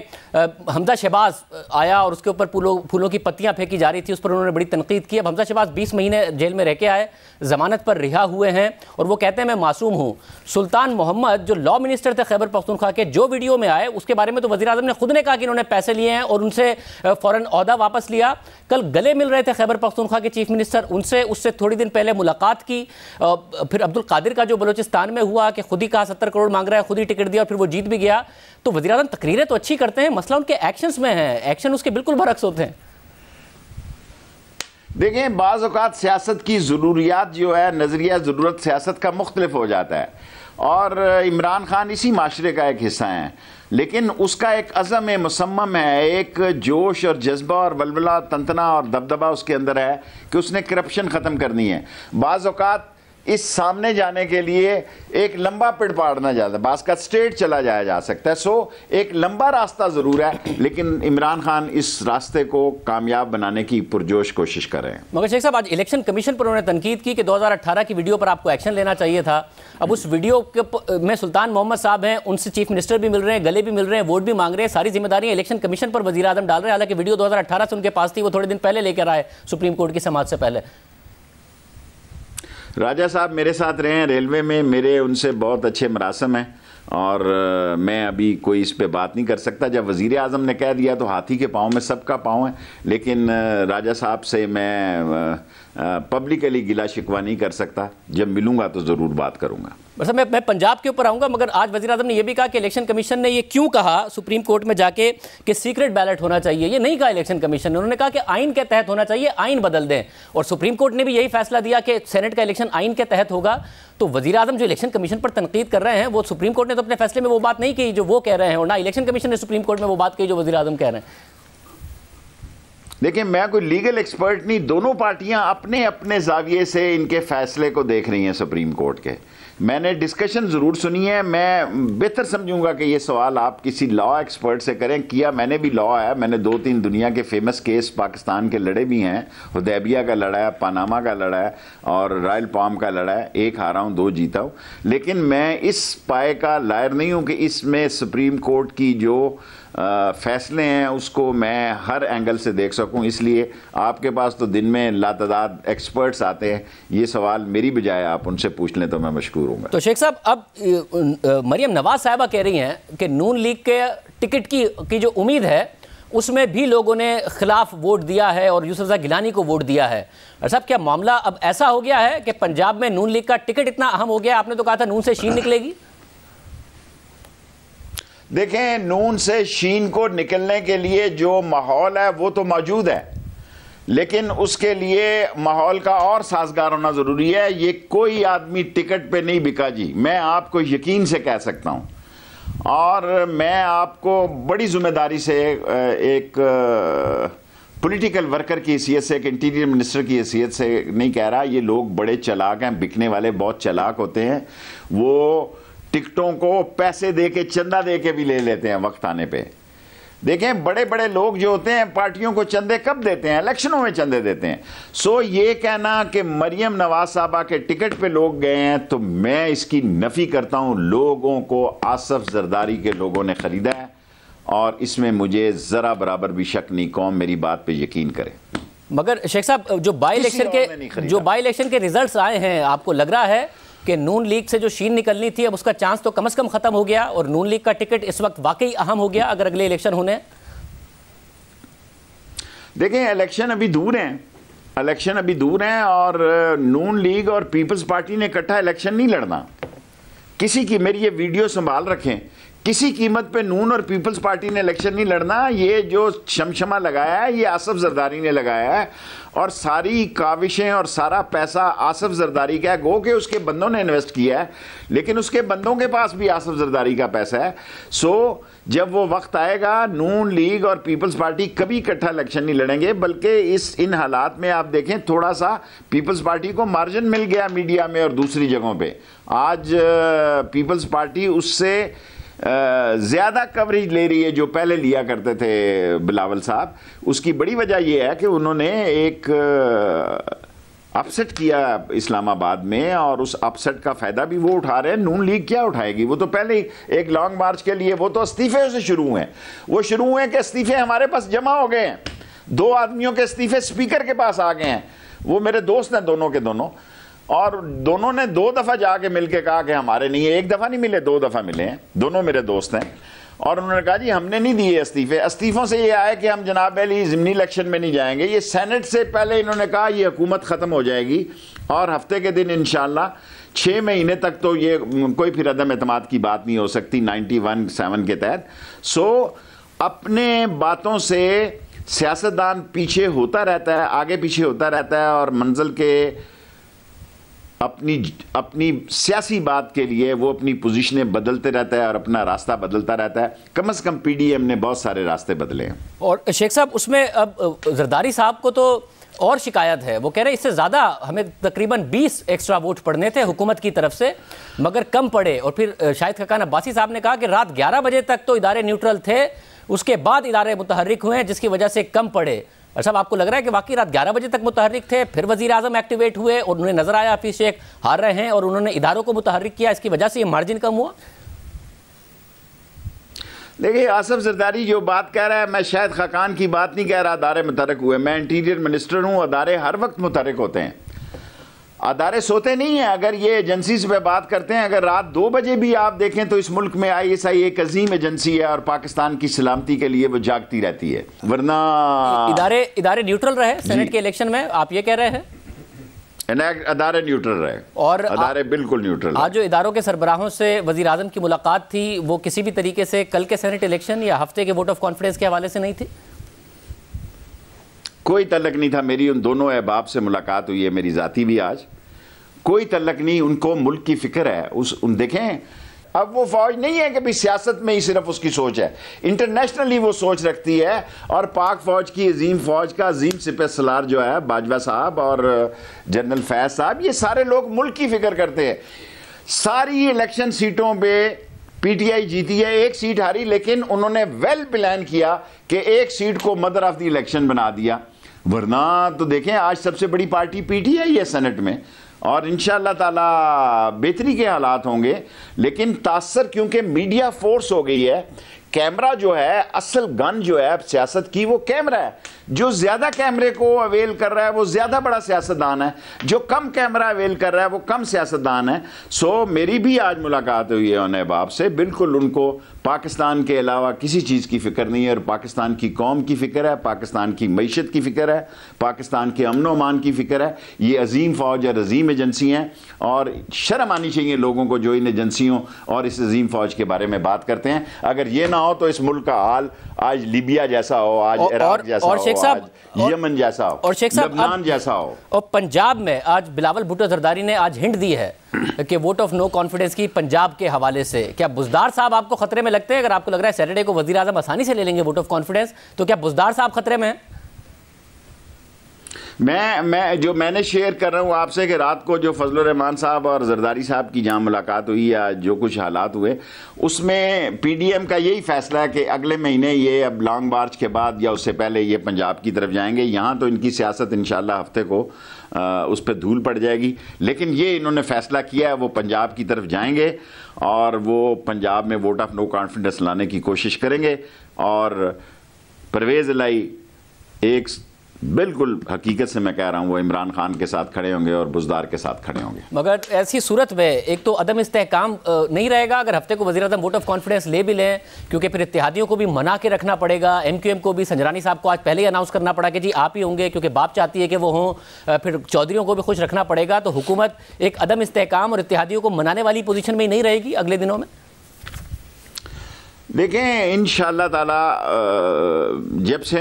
हमजा शहबाज आया और उसके ऊपर फूलों की पत्तियाँ फेंकी जा रही थी, उस पर उन्होंने बड़ी तनकीद की। अब हमजा शहबाज 20 महीने जेल में रह के आए, ज़मानत पर रिहा हुए हैं, और वो कहते हैं मैं मासूम हूँ। सुल्तान मोहम्मद जो लॉ मिनिस्टर थे खैबर पख्तूनख्वा के, जो वीडियो में आए उसके बारे में तो वज़ीर आज़म ने खुद ने कहा कि इन्होंने पैसे लिए हैं और उनसे फ़ौरन ओहदा वापस लिया। कल गले मिल रहे थे खैबर पख्तूनख्वा के चीफ मिनिस्टर, उनसे उससे थोड़ी दिन पहले मुलाकात की। फिर अब्दुल कादिर का जो बलूचिस्तान में हुआ कि खुद ही कहा 70 करोड़ मांग रहा है, खुद ही टिकट दिया और फिर वो जीत भी गया। तो वज़ीर आज़म तकरीरें तो अच्छी करते हैं, मसला उनके एक्शंस में है, एक्शन उसके बिल्कुल बरक्स होते हैं। देखें, बाज़ औक़ात सियासत की ज़रूरियात जो है, नज़रिया ज़रूरत सियासत का मुख्तलिफ हो जाता है, और इमरान खान इसी माशरे का एक हिस्सा हैं, लेकिन उसका एक अज़म मुसम्मम है, एक जोश और जज्बा और वलवला तंतना और दबदबा उसके अंदर है कि उसने करप्शन ख़त्म करनी है। बाज़ औक़ात इस सामने जाने के लिए एक लंबा पेड़ पाड़ना जाता है, बास का स्टेट चला जाया जा सकता है। सो एक लंबा रास्ता ज़रूर है, लेकिन इमरान खान इस रास्ते को कामयाब बनाने की पुरजोश कोशिश कर रहे हैं। मगर शेख साहब, आज इलेक्शन कमीशन पर उन्होंने तनकीद की कि 2018 की वीडियो पर आपको एक्शन लेना चाहिए था। अब उस वीडियो के में सुल्तान मोहम्मद साहब हैं, उनसे चीफ मिनिस्टर भी मिल रहे हैं, गले भी मिल रहे हैं, वोट भी मांग रहे हैं, सारी जिम्मेदारियां इलेक्शन कमीशन पर वज़ीर आज़म डाल रहे हैं। हालांकि वीडियो 2018 से उनके पास थी, वो थोड़े दिन पहले लेकर आए सुप्रीम कोर्ट की समाअत से पहले। राजा साहब मेरे साथ रहे हैं रेलवे में, मेरे उनसे बहुत अच्छे मरासम हैं, और मैं अभी कोई इस पे बात नहीं कर सकता। जब वज़ीर आज़म ने कह दिया तो हाथी के पाँव में सबका पाँव है, लेकिन राजा साहब से मैं पब्लिकली गिला शिकवा नहीं कर सकता, जब मिलूंगा तो ज़रूर बात करूंगा। बस मैं पंजाब के ऊपर आऊँगा, मगर आज वज़ीर आज़म ने यह भी कहा कि इलेक्शन कमीशन ने ये क्यों कहा सुप्रीम कोर्ट में जाके कि सीक्रेट बैलेट होना चाहिए, ये नहीं कहा इलेक्शन कमीशन ने, उन्होंने कहा कि आइन के तहत होना चाहिए, आइन बदल दें, और सुप्रीम कोर्ट ने भी यही फैसला दिया कि सेनेट का इलेक्शन आइन के तहत होगा। तो वज़ीर आज़म जो इलेक्शन कमीशन पर तनकीद कर रहे हैं, वो सुप्रीम कोर्ट ने तो अपने फैसले में वो बात नहीं की जो वो कह रहे हैं, और ना इलेक्शन कमीशन ने सुप्रीम कोर्ट में वो बात कही जो वज़ीर आज़म कह रहे हैं। देखिए, मैं कोई लीगल एक्सपर्ट नहीं, दोनों पार्टियां अपने अपने जाविये से इनके फैसले को देख रही हैं सुप्रीम कोर्ट के। मैंने डिस्कशन ज़रूर सुनी है। मैं बेहतर समझूंगा कि ये सवाल आप किसी लॉ एक्सपर्ट से करें। किया मैंने भी लॉ है, मैंने 2-3 दुनिया के फेमस केस पाकिस्तान के लड़े भी हैं। हुदैबिया का लड़ा है, पनामा का लड़ा है और रॉयल पाम का लड़ा है। 1 हारा हूँ, 2 जीता हूँ। लेकिन मैं इस पाए का लायर नहीं हूँ कि इसमें सुप्रीम कोर्ट की जो फैसले हैं उसको मैं हर एंगल से देख सकूं। इसलिए आपके पास तो दिन में लातादाद एक्सपर्ट्स आते हैं, ये सवाल मेरी बजाय आप उनसे पूछ लें तो मैं मशकूर हूँगा। तो शेख साहब, अब मरियम नवाज साहिबा कह रही हैं कि नून लीग के टिकट की जो उम्मीद है उसमें भी लोगों ने खिलाफ वोट दिया है और यूसुफ रज़ा गिलानी को वोट दिया है। और साहब, क्या मामला अब ऐसा हो गया है कि पंजाब में नून लीग का टिकट इतना अहम हो गया? आपने तो कहा था नून से शीन निकलेगी। देखें, नून से शीन को निकलने के लिए जो माहौल है वो तो मौजूद है, लेकिन उसके लिए माहौल का और साजगार होना ज़रूरी है। ये कोई आदमी टिकट पे नहीं बिका जी, मैं आपको यकीन से कह सकता हूँ। और मैं आपको बड़ी ज़िम्मेदारी से एक पॉलिटिकल वर्कर की हैसियत से, एक इंटीरियर मिनिस्टर की हैसियत से नहीं कह रहा। ये लोग बड़े चालाक हैं, बिकने वाले बहुत चालाक होते हैं। वो टिकटों को पैसे दे के, चंदा दे के भी ले लेते हैं वक्त आने पे। देखें, बड़े बड़े लोग जो होते हैं पार्टियों को चंदे कब देते हैं? इलेक्शनों में चंदे देते हैं। सो ये कहना कि मरियम नवाज साहबा के टिकट पे लोग गए हैं, तो मैं इसकी नफ़ी करता हूं। लोगों को आसफ जरदारी के लोगों ने ख़रीदा है और इसमें मुझे ज़रा बराबर भी शक नहीं। कौम मेरी बात पे यकीन करे। मगर शेख साहब, जो बाई इलेक्शन के रिजल्ट्स आए हैं, आपको लग रहा है कि नून लीग से जो शीन निकलनी थी अब उसका चांस तो कम से कम खत्म हो गया और नून लीग का टिकट इस वक्त वाकई अहम हो गया अगर अगले इलेक्शन होने? देखें, इलेक्शन अभी दूर हैं और नून लीग और पीपल्स पार्टी ने इकट्ठा इलेक्शन नहीं लड़ना। किसी की, मेरी ये वीडियो संभाल रखें, किसी कीमत पे नून और पीपल्स पार्टी ने इलेक्शन नहीं लड़ना। ये जो शमशमा लगाया है ये आसफ जरदारी ने लगाया है और सारी काविशें और सारा पैसा आसफ जरदारी का है। गो के उसके बंदों ने इन्वेस्ट किया है, लेकिन उसके बंदों के पास भी आसफ जरदारी का पैसा है। सो जब वो वक्त आएगा, नून लीग और पीपल्स पार्टी कभी इकट्ठा इलेक्शन नहीं लड़ेंगे। बल्कि इन हालात में आप देखें, थोड़ा सा पीपल्स पार्टी को मार्जिन मिल गया मीडिया में और दूसरी जगहों पे। आज पीपल्स पार्टी उससे ज़्यादा कवरेज ले रही है जो पहले लिया करते थे बिलावल साहब। उसकी बड़ी वजह यह है कि उन्होंने एक अपसेट किया इस्लामाबाद में और उस अपसेट का फ़ायदा भी वो उठा रहे हैं। नून लीग क्या उठाएगी? वो तो पहले ही एक लॉन्ग मार्च के लिए वो तो इस्तीफे से शुरू हुए। वो शुरू हुए कि इस्तीफे हमारे पास जमा हो गए हैं। 2 आदमियों के इस्तीफे स्पीकर के पास आ गए हैं। वो मेरे दोस्त हैं दोनों के दोनों, और दोनों ने 2 दफ़ा जाके मिल के कहा कि हमारे नहीं है। 1 दफ़ा नहीं मिले, 2 दफ़ा मिले हैं। दोनों मेरे दोस्त हैं और उन्होंने कहा जी हमने नहीं दिए इस्तीफे। इस्तीफों से ये आया कि हम जनाब अली ज़िमनी इलेक्शन में नहीं जाएंगे। ये सेनेट से पहले इन्होंने कहा ये हुकूमत ख़त्म हो जाएगी और हफ्ते के दिन इंशाल्लाह 6 महीने तक तो ये कोई फिर अदम एतमाद की बात नहीं हो सकती 91-7 के तहत। सो अपने बातों से सियासतदान पीछे होता रहता है, आगे पीछे होता रहता है और मंजिल के अपनी सियासी बात के लिए वो अपनी पोजीशनें बदलते रहता है और अपना रास्ता बदलता रहता है। कम से कम पीडीएम ने बहुत सारे रास्ते बदले हैं। और शेख साहब, उसमें अब जरदारी साहब को तो और शिकायत है। वो कह रहे हैं इससे ज़्यादा हमें तकरीबन 20 एक्स्ट्रा वोट पड़ने थे हुकूमत की तरफ से, मगर कम पड़े। और फिर शाहिद खकान अब्बासी साहब ने कहा कि रात 11 बजे तक तो इदारे न्यूट्रल थे, उसके बाद इदारे मुतहर्रिक हुए जिसकी वजह से कम पड़े। अच्छा, आपको लग रहा है कि वाकई रात 11 बजे तक मुतहर्रिक थे, फिर वज़ीर आज़म एक्टिवेट हुए और उन्हें नजर आया हफीज शेख हार रहे हैं और उन्होंने इदारों को मुतहर्रिक किया, इसकी वजह से ये मार्जिन कम हुआ? देखिए, आसफ जरदारी जो बात कह रहा है, मैं शायद खकान की बात नहीं कह रहा। अदारे मुतहर्रिक हुए, मैं इंटीरियर मिनिस्टर हूँ। अदारे हर वक्त मुतहर्रिक होते हैं, अदारे सोते नहीं हैं। अगर ये एजेंसीज पे बात करते हैं, अगर रात 2 बजे भी आप देखें तो इस मुल्क में ISI एक अजीम एजेंसी है और पाकिस्तान की सलामती के लिए वो जागती रहती है। वरना इदारे न्यूट्रल रहे सेनेट के इलेक्शन में, आप ये कह रहे हैं? अदारे न्यूट्रल रहे और अदारे बिल्कुल न्यूट्रल। आज जो इदारों के सरबराहों से वज़ीर आज़म की मुलाकात थी, वो किसी भी तरीके से कल के सेनेट इलेक्शन या हफ्ते के वोट ऑफ कॉन्फिडेंस के हवाले से नहीं थी? कोई तल्लक नहीं था। मेरी उन दोनों अहबाब से मुलाकात हुई है, मेरी ज़ाती भी आज। कोई तल्लक नहीं, उनको मुल्क की फ़िक्र है। देखें, अब वो फौज नहीं है कि भाई सियासत में ही सिर्फ उसकी सोच है, इंटरनेशनली वो सोच रखती है। और पाक फौज की अजीम फौज का अजीम सिपह सलार जो है बाजवा साहब और जनरल फैज साहब, ये सारे लोग मुल्क की फ़िक्र करते हैं। सारी इलेक्शन सीटों पे पीटीआई जीती है, एक सीट हारी, लेकिन उन्होंने वेल प्लान किया कि एक सीट को मदर ऑफ द इलेक्शन बना दिया। वरना तो देखें आज सबसे बड़ी पार्टी पीटीआई है सेनेट में, और इंशाअल्लाह ताला बेहतरी के हालात होंगे। लेकिन तासर क्योंकि मीडिया फोर्स हो गई है, कैमरा जो है, असल गन जो है सियासत की वो कैमरा है। जो ज्यादा कैमरे को अवेल कर रहा है वो ज्यादा बड़ा सियासतदान है, जो कम कैमरा अवेल कर रहा है वो कम सियासतदान है। सो मेरी भी आज मुलाकात हुई है उन्हें बाप से, बिल्कुल उनको पाकिस्तान के अलावा किसी चीज़ की फ़िक्र नहीं है, और पाकिस्तान की कौम की फ़िक्र है, पाकिस्तान की मईशत की फ़िक्र है, पाकिस्तान के अमन अमान की फ़िक्र है। ये अजीम फ़ौज और अजीम एजेंसी हैं, और शर्म आनी चाहिए लोगों को जो इन एजेंसियों और इस अजीम फ़ौज के बारे में बात करते हैं। अगर ये ना हो तो इस मुल्क का हाल आज लीबिया जैसा हो, आज इराक जैसा हो, आज यमन जैसा हो, और लबनान जैसा हो। और पंजाब में आज बिलावल भुट्टो जरदारी ने आज हिंट दी है कि वोट ऑफ नो कॉन्फिडेंस की पंजाब के हवाले से। क्या बुज़दार साहब आपको खतरे में लगते हैं? अगर आपको लग रहा है सैटरडे को वज़ीर आज़म आसानी से ले लेंगे वोट ऑफ कॉन्फिडेंस, तो क्या बुज़दार साहब खतरे में हैं? मैं जो मैंने शेयर कर रहा हूँ आपसे कि रात को जो फजलुर रहमान साहब और जरदारी साहब की जहाँ मुलाकात हुई या जो कुछ हालात हुए, उसमें पीडीएम का यही फैसला है कि अगले महीने ये अब लॉन्ग मार्च के बाद या उससे पहले ये पंजाब की तरफ जाएंगे। यहाँ तो इनकी सियासत इंशाल्लाह हफ्ते को उस पर धूल पड़ जाएगी, लेकिन ये इन्होंने फैसला किया है वो पंजाब की तरफ जाएंगे और वो पंजाब में वोट ऑफ नो कॉन्फिडेंस लाने की कोशिश करेंगे। और परवेज़ इलाही एक बिल्कुल हकीकत से मैं कह रहा हूँ वो इमरान खान के साथ खड़े होंगे और बुज़दार के साथ खड़े होंगे। मगर ऐसी सूरत में एक तो अदम इस्तेहकाम नहीं रहेगा अगर हफ्ते को वज़ीर-ए-आज़म वोट ऑफ कॉन्फिडेंस ले भी लें, क्योंकि फिर इत्तेहादियों को भी मना के रखना पड़ेगा। एमक्यूएम को भी संजरानी साहब को आज पहले ही अनाउंस करना पड़ा कि जी आप ही होंगे, क्योंकि बाप चाहती है कि वो हों। फिर चौधरियों को भी खुश रखना पड़ेगा। तो हुकूमत एक अदम इस्तेहकाम और इत्तेहादियों को मनाने वाली पोजीशन में ही नहीं रहेगी अगले दिनों में। देखें इंशाअल्लाह ताला जब से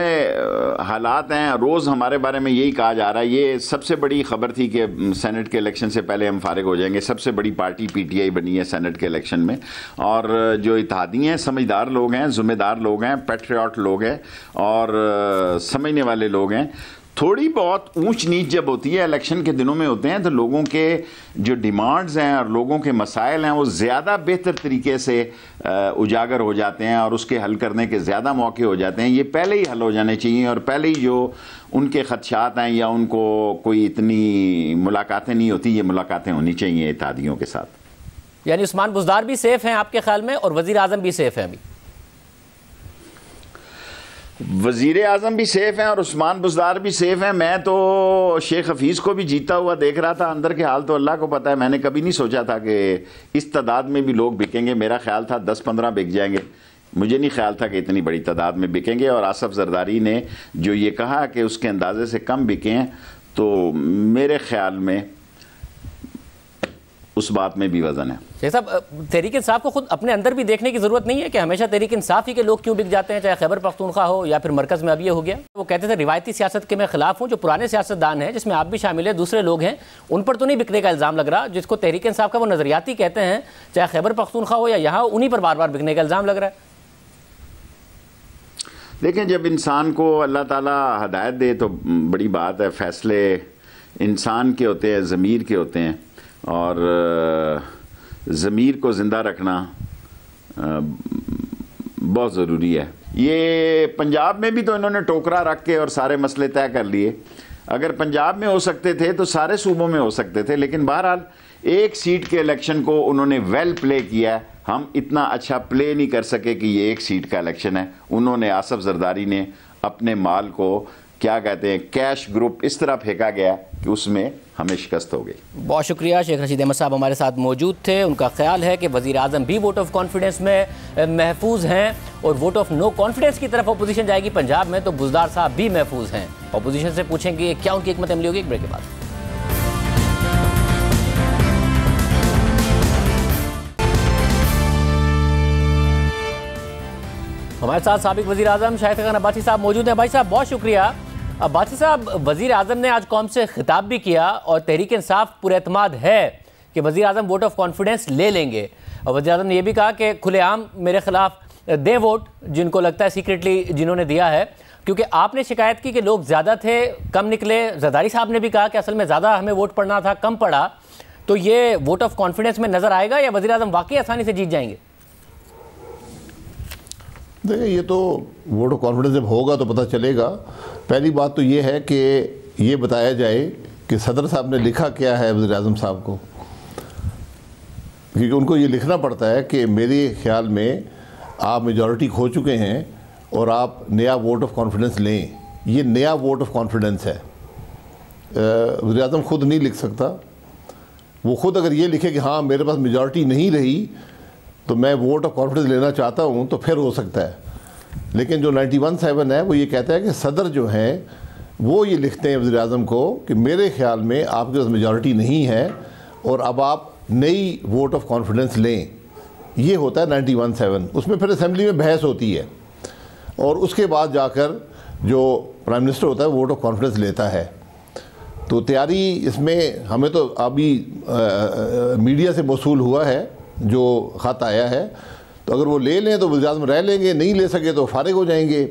हालात हैं, रोज़ हमारे बारे में यही कहा जा रहा है। ये सबसे बड़ी खबर थी कि सेनेट के इलेक्शन से पहले हम फारिग हो जाएंगे। सबसे बड़ी पार्टी पीटीआई बनी है सेनेट के इलेक्शन में, और जो इत्तेहादी हैं समझदार लोग हैं, ज़िम्मेदार लोग हैं, पैट्रियट लोग हैं और समझने वाले लोग हैं। थोड़ी बहुत ऊंच नीच जब होती है इलेक्शन के दिनों में होते हैं तो लोगों के जो डिमांड्स हैं और लोगों के मसाइल हैं वो ज़्यादा बेहतर तरीके से उजागर हो जाते हैं और उसके हल करने के ज़्यादा मौके हो जाते हैं। ये पहले ही हल हो जाने चाहिए और पहले ही जो उनके खदशात हैं या उनको कोई इतनी मुलाकातें नहीं होती, ये मुलाकातें होनी चाहिए इत्तेहादियों के साथ। यानी उस्मान बुज़दार भी सेफ़ हैं आपके ख्याल में और वज़ीर आज़म भी सेफ़ हैं? अभी वज़ीर आज़म भी सेफ़ हैं और उस्मान बुज़दार भी सेफ़ हैं। मैं तो शेख हफीज़ को भी जीता हुआ देख रहा था। अंदर के हाल तो अल्लाह को पता है। मैंने कभी नहीं सोचा था कि इस तादाद में भी लोग बिकेंगे। मेरा ख्याल था 10-15 बिक जाएंगे, मुझे नहीं ख्याल था कि इतनी बड़ी तादाद में बिकेंगे। और आसफ जरदारी ने जो ये कहा कि उसके अंदाजे से कम बिके हैं, तो मेरे ख्याल में उस बात में भी वजन है। शेख साहब, तहरीक इंसाफ को खुद अपने अंदर भी देखने की ज़रूरत नहीं है कि हमेशा तहरीक इंसाफ ही के लोग क्यों बिक जाते हैं, चाहे खैबर पख्तूनख्वा हो या फिर मरकज़ में अब ये हो गया। वो कहते थे रिवायती सियासत के मैं ख़िलाफ़ हूँ। जो पुराने सियासतदान हैं जिसमें आप भी शामिल हैं, दूसरे लोग हैं, उन पर तो नहीं बिकने का इल्ज़ाम लग रहा। जिसको तहरीक इंसाफ का वो नज़रियाती कहते हैं, चाहे खैबर पख्तूनख्वा हो या यहाँ, उन्हीं पर बार बार बिकने का इल्ज़ाम लग रहा है। देखें, जब इंसान को अल्लाह ताला हदायत दे तो बड़ी बात है। फ़ैसले इंसान के होते हैं, ज़मीर के होते हैं, और ज़मीर को ज़िंदा रखना बहुत ज़रूरी है। ये पंजाब में भी तो इन्होंने टोकरा रख के और सारे मसले तय कर लिए। अगर पंजाब में हो सकते थे तो सारे सूबों में हो सकते थे, लेकिन बहरहाल एक सीट के इलेक्शन को उन्होंने वेल प्ले किया है। हम इतना अच्छा प्ले नहीं कर सके कि ये एक सीट का इलेक्शन है। उन्होंने आसफ जरदारी ने अपने माल को क्या कहते हैं कैश ग्रुप इस तरह फेंका गया कि उसमें हमें शिकस्त हो गई। बहुत शुक्रिया। शेख रशीद अहमद साहब हमारे साथ मौजूद थे। उनका ख्याल है कि वज़ीर आज़म भी वोट ऑफ कॉन्फिडेंस में महफूज हैं और वोट ऑफ नो कॉन्फिडेंस की तरफ अपोजिशन जाएगी पंजाब में तो बुज़दार साहब भी महफूज हैं। अपोजिशन से पूछेंगे क्या उनकी हिकमत अमली होगी। एक ब्रेक के बाद हमारे साथ साबिक वज़ीर आज़म शाहिद खान अब्बासी साहब मौजूद हैं। भाई साहब बहुत शुक्रिया। अब्बासी साहब, वज़ीर आज़म ने आज कौम से खिताब भी किया और तहरीक इंसाफ पुरएतमाद है कि वज़ीर आज़म वोट ऑफ कॉन्फिडेंस ले लेंगे। और वज़ीर आज़म ने यह भी कहा कि खुलेआम मेरे खिलाफ दें वोट जिनको लगता है सीक्रेटली जिन्होंने दिया है, क्योंकि आपने शिकायत की कि लोग ज़्यादा थे कम निकले। जरदारी साहब ने भी कहा कि असल में ज़्यादा हमें वोट पड़ना था कम पड़ा। तो ये वोट ऑफ कॉन्फिडेंस में नजर आएगा या वज़ीर आज़म वाकई आसानी से जीत जाएंगे? देखिए, ये तो वोट ऑफ कॉन्फिडेंस जब होगा तो पता चलेगा। पहली बात तो ये है कि ये बताया जाए कि सदर साहब ने लिखा क्या है वज़ीर आज़म साहब को, क्योंकि उनको ये लिखना पड़ता है कि मेरे ख्याल में आप मेजॉरिटी खो चुके हैं और आप नया वोट ऑफ कॉन्फिडेंस लें। ये नया वोट ऑफ कॉन्फिडेंस है। वज़ीर आज़म खुद नहीं लिख सकता। वो खुद अगर ये लिखे कि हाँ मेरे पास मेजॉरिटी नहीं रही तो मैं वोट ऑफ कॉन्फिडेंस लेना चाहता हूँ, तो फिर हो सकता है। लेकिन जो 91-7 है वो ये कहता है कि सदर जो हैं वो ये लिखते हैं वज़ीर आज़म को कि मेरे ख्याल में आपके पास मेजॉरिटी नहीं है और अब आप नई वोट ऑफ कॉन्फिडेंस लें। ये होता है 91-7। उसमें फिर असेंबली में बहस होती है और उसके बाद जाकर जो प्राइम मिनिस्टर होता है वोट ऑफ कॉन्फिडेंस लेता है। तो तैयारी इसमें हमें तो अभी मीडिया से मौसूल हुआ है जो ख़त आया है, तो अगर वो ले लें तो वज़ीर आज़म रह लेंगे, नहीं ले सके तो फारिग हो जाएंगे।